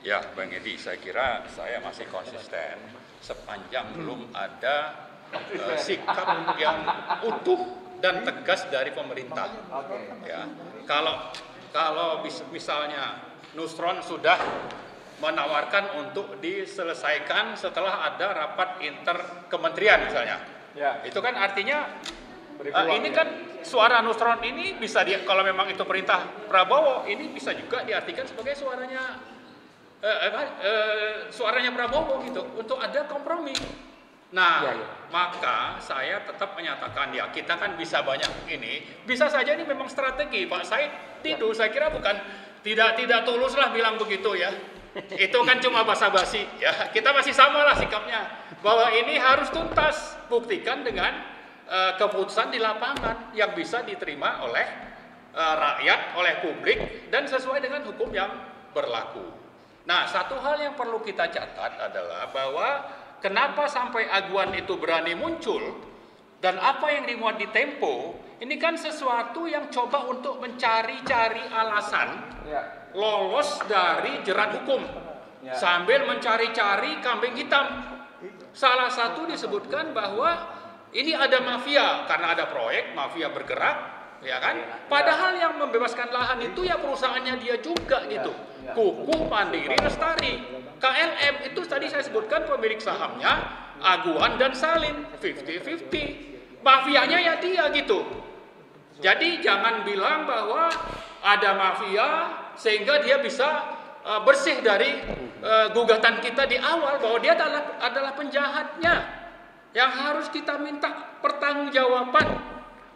Ya, Bang Edi, saya kira saya masih konsisten sepanjang belum ada sikap yang utuh dan tegas dari pemerintah. Ya, kalau misalnya Nusron sudah menawarkan untuk diselesaikan setelah ada rapat interkementerian misalnya, itu kan artinya Ini kan suara Nusron ini bisa kalau memang itu perintah Prabowo, ini bisa juga diartikan sebagai suaranya suaranya Prabowo gitu untuk ada kompromi. Nah, maka saya tetap menyatakan ya kita kan bisa banyak ini, bisa saja ini memang strategi Pak Said itu saya kira bukan tidak tulus lah bilang begitu ya. Itu kan cuma basa-basi ya. Kita masih samalah sikapnya bahwa ini harus tuntas, buktikan dengan keputusan di lapangan yang bisa diterima oleh rakyat, oleh publik dan sesuai dengan hukum yang berlaku. Nah, satu hal yang perlu kita catat adalah bahwa kenapa sampai aguan itu berani muncul dan apa yang dimuat di Tempo, ini kan sesuatu yang coba untuk mencari-cari alasan lolos dari jerat hukum sambil mencari-cari kambing hitam. Salah satu disebutkan bahwa ini ada mafia karena ada proyek, mafia bergerak, ya kan? Padahal yang membebaskan lahan itu ya perusahaannya dia juga gitu. Kuku, Mandiri, Lestari. KLM itu tadi saya sebutkan pemilik sahamnya Aguan dan Salim 50-50. Mafianya ya dia gitu. Jadi jangan bilang bahwa ada mafia sehingga dia bisa bersih dari gugatan kita di awal bahwa dia adalah penjahatnya. Yang harus kita minta pertanggungjawaban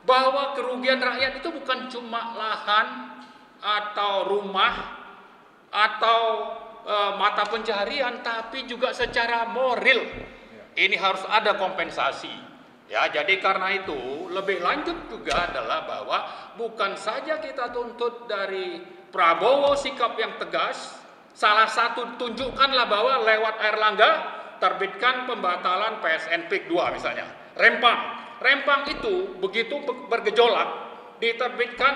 bahwa kerugian rakyat itu bukan cuma lahan atau rumah atau mata pencaharian, tapi juga secara moral ini harus ada kompensasi. Ya, jadi karena itu lebih lanjut juga adalah bahwa bukan saja kita tuntut dari Prabowo sikap yang tegas, salah satu tunjukkanlah bahwa lewat Airlangga terbitkan pembatalan PSN PIK 2 misalnya. Rempang itu begitu bergejolak diterbitkan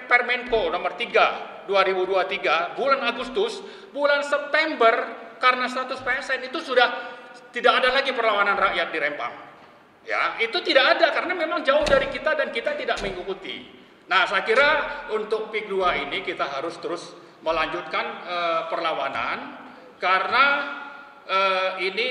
Permenko nomor 3 2023 bulan Agustus, bulan September karena status PSN itu sudah tidak ada lagi perlawanan rakyat di Rempang. Ya, itu tidak ada karena memang jauh dari kita dan kita tidak mengikuti. Nah, saya kira untuk PIK 2 ini kita harus terus melanjutkan perlawanan karena ini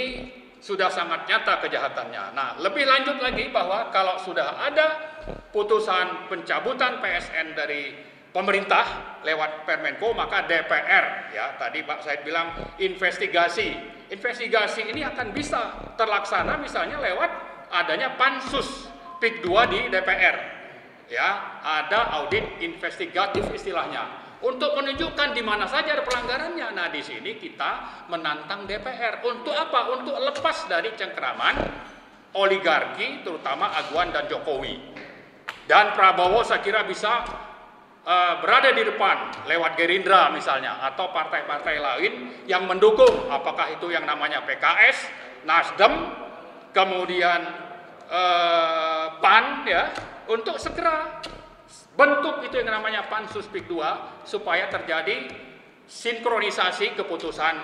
sudah sangat nyata kejahatannya. Nah, lebih lanjut lagi bahwa kalau sudah ada putusan pencabutan PSN dari pemerintah lewat Permenko, maka DPR, ya tadi Pak Said bilang investigasi ini akan bisa terlaksana misalnya lewat adanya pansus PIK 2 di DPR, ya ada audit investigatif istilahnya untuk menunjukkan di mana saja ada pelanggarannya. Nah, di sini kita menantang DPR untuk apa? Untuk lepas dari cengkeraman oligarki terutama Aguan dan Jokowi. Dan Prabowo saya kira bisa berada di depan lewat Gerindra misalnya atau partai-partai lain yang mendukung, apakah itu yang namanya PKS, Nasdem, kemudian PAN ya, untuk segera bentuk itu yang namanya pansus PIK 2 supaya terjadi sinkronisasi keputusan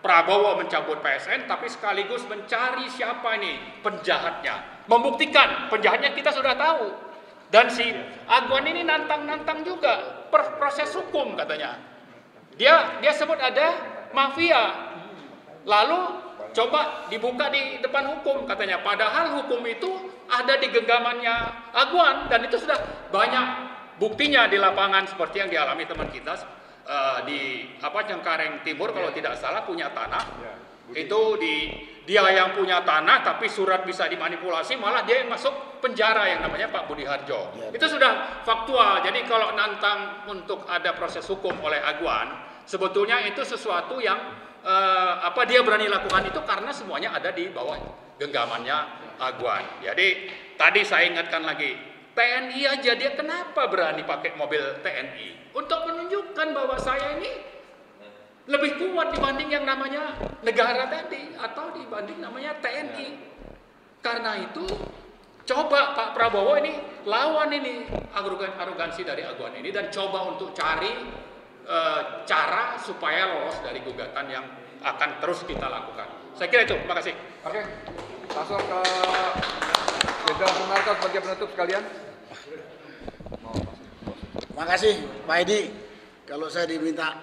Prabowo mencabut PSN tapi sekaligus mencari siapa ini penjahatnya, membuktikan penjahatnya kita sudah tahu. Dan si Aguan ini nantang juga proses hukum katanya. Dia sebut ada mafia. Lalu coba dibuka di depan hukum katanya. Padahal hukum itu ada di genggamannya Aguan dan itu sudah banyak buktinya di lapangan seperti yang dialami teman kita di Cengkareng Timur kalau tidak salah punya tanah. Itu dia yang punya tanah tapi surat bisa dimanipulasi, malah dia yang masuk penjara yang namanya Pak Budi Harjo. Itu sudah faktual. Jadi kalau nantang untuk ada proses hukum oleh Aguan, sebetulnya itu sesuatu yang dia berani lakukan itu karena semuanya ada di bawah genggamannya Aguan. Jadi tadi saya ingatkan lagi, TNI aja dia kenapa berani pakai mobil TNI? Untuk menunjukkan bahwa saya ini lebih kuat dibanding yang namanya negara tadi atau dibanding namanya TNI. Karena itu coba Pak Prabowo ini lawan ini arogansi dari Aguan ini dan coba untuk cari cara supaya lolos dari gugatan yang akan terus kita lakukan. Saya kira itu. Terima kasih. Oke, langsung ke Jenderal Sunarko sebagai penutup sekalian. Terima kasih Pak Edi. Kalau saya diminta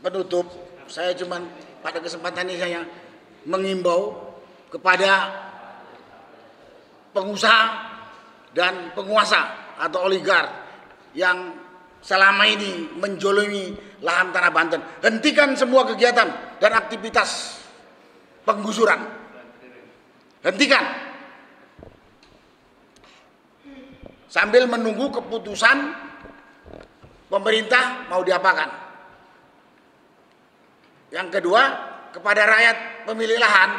penutup, saya cuman pada kesempatan ini saya mengimbau kepada pengusaha dan penguasa atau oligark yang selama ini menjolimi lahan tanah Banten. Hentikan semua kegiatan dan aktivitas penggusuran. Hentikan. Sambil menunggu keputusan pemerintah mau diapakan. Yang kedua, kepada rakyat pemilik lahan,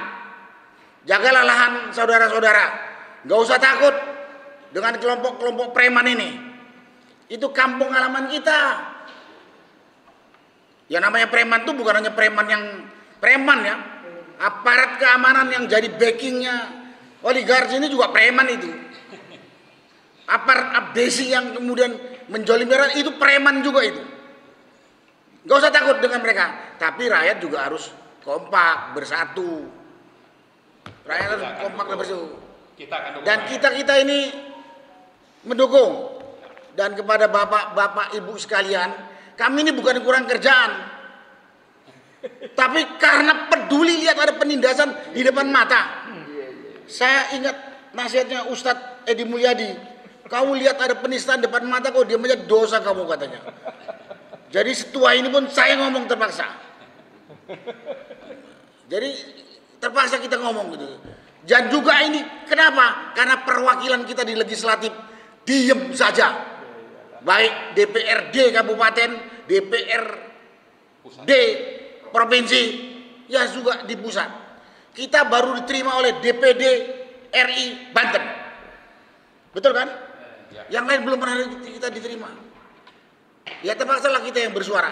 jagalah lahan saudara-saudara. Gak usah takut dengan kelompok-kelompok preman ini. Itu kampung halaman kita. Yang namanya preman itu bukan hanya preman yang preman ya. Aparat keamanan yang jadi backingnya oligarki ini juga preman itu. Aparat abdesi yang kemudian menjolimi rakyat itu preman juga itu. Gak usah takut dengan mereka. Tapi rakyat juga harus kompak, bersatu. Rakyat harus kompak dan bersatu. Dan kita ini mendukung. Dan kepada bapak-bapak ibu sekalian, kami ini bukan kurang kerjaan. Tapi karena peduli lihat ada penindasan di depan mata. Saya ingat nasihatnya Ustadz Edi Mulyadi. Kamu lihat ada penistaan depan mata, kau diam aja, dosa kamu katanya. Jadi setua ini pun saya ngomong terpaksa. Jadi terpaksa kita ngomong gitu. Dan juga ini kenapa? Karena perwakilan kita di legislatif diem saja. Baik DPRD kabupaten, DPRD provinsi, ya juga di pusat. Kita baru diterima oleh DPD RI Banten. Betul kan? Yang lain belum pernah kita diterima. Ya terpaksalah kita yang bersuara.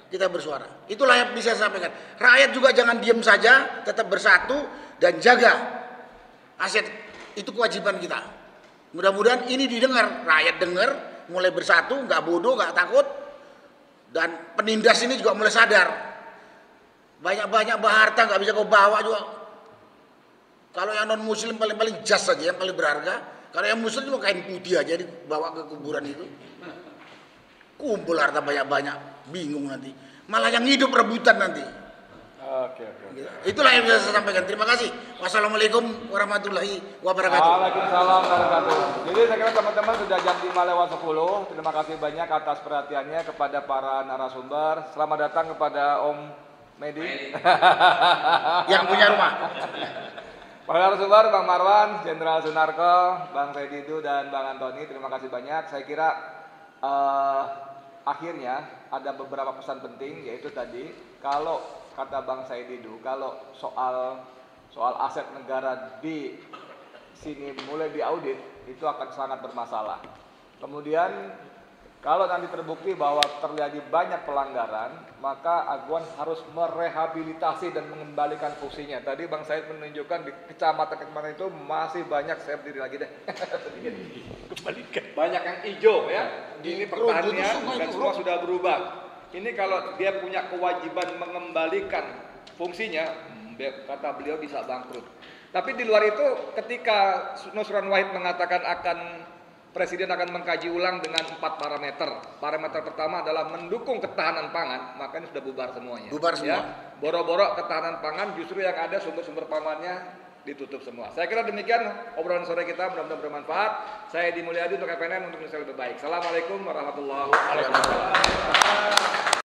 Kita bersuara. Itulah yang bisa saya sampaikan. Rakyat juga jangan diam saja, tetap bersatu dan jaga aset. Itu kewajiban kita. Mudah-mudahan ini didengar, rakyat dengar, mulai bersatu, nggak bodoh, nggak takut, dan penindas ini juga mulai sadar. Banyak-banyak harta nggak bisa kau bawa juga. Kalau yang non muslim paling jas saja yang paling berharga. Kalau yang muslim cuma kain putih aja dibawa ke kuburan itu. Kumpul harta banyak-banyak, bingung nanti. Malah yang hidup rebutan nanti. Oke. Itulah yang bisa saya sampaikan. Terima kasih. Wassalamualaikum warahmatullahi wabarakatuh. Waalaikumsalam warahmatullahi wabarakatuh. Jadi saya kira teman-teman sudah jam 5:10. Terima kasih banyak atas perhatiannya kepada para narasumber. Selamat datang kepada Om Medi. Yang punya rumah. Para narasumber, Bang Marwan, Jenderal Sunarko, Bang Saididu, dan Bang Antoni. Terima kasih banyak. Saya kira akhirnya ada beberapa pesan penting, yaitu tadi kalau kata Bang Saididu, kalau soal aset negara di sini mulai diaudit, itu akan sangat bermasalah. Kemudian kalau nanti terbukti bahwa terjadi banyak pelanggaran, maka Aguan harus merehabilitasi dan mengembalikan fungsinya. Tadi Bang Said menunjukkan di kecamatan itu masih banyak, saya berdiri lagi deh. Kembalikan. Banyak yang hijau ya. Ini pertanian dan semua sudah berubah. Ini kalau dia punya kewajiban mengembalikan fungsinya, kata beliau bisa bangkrut. Tapi di luar itu ketika Nusron Wahid mengatakan Presiden akan mengkaji ulang dengan 4 parameter. Parameter pertama adalah mendukung ketahanan pangan, maka ini sudah bubar semuanya. Bubar semua. Ya, boro-boro ketahanan pangan, justru yang ada sumber-sumber pangannya ditutup semua. Saya kira demikian obrolan sore kita, mudah-mudahan bermanfaat. Saya Edi Mulyadi untuk FNN untuk Indonesia lebih baik. Assalamualaikum warahmatullahi wabarakatuh.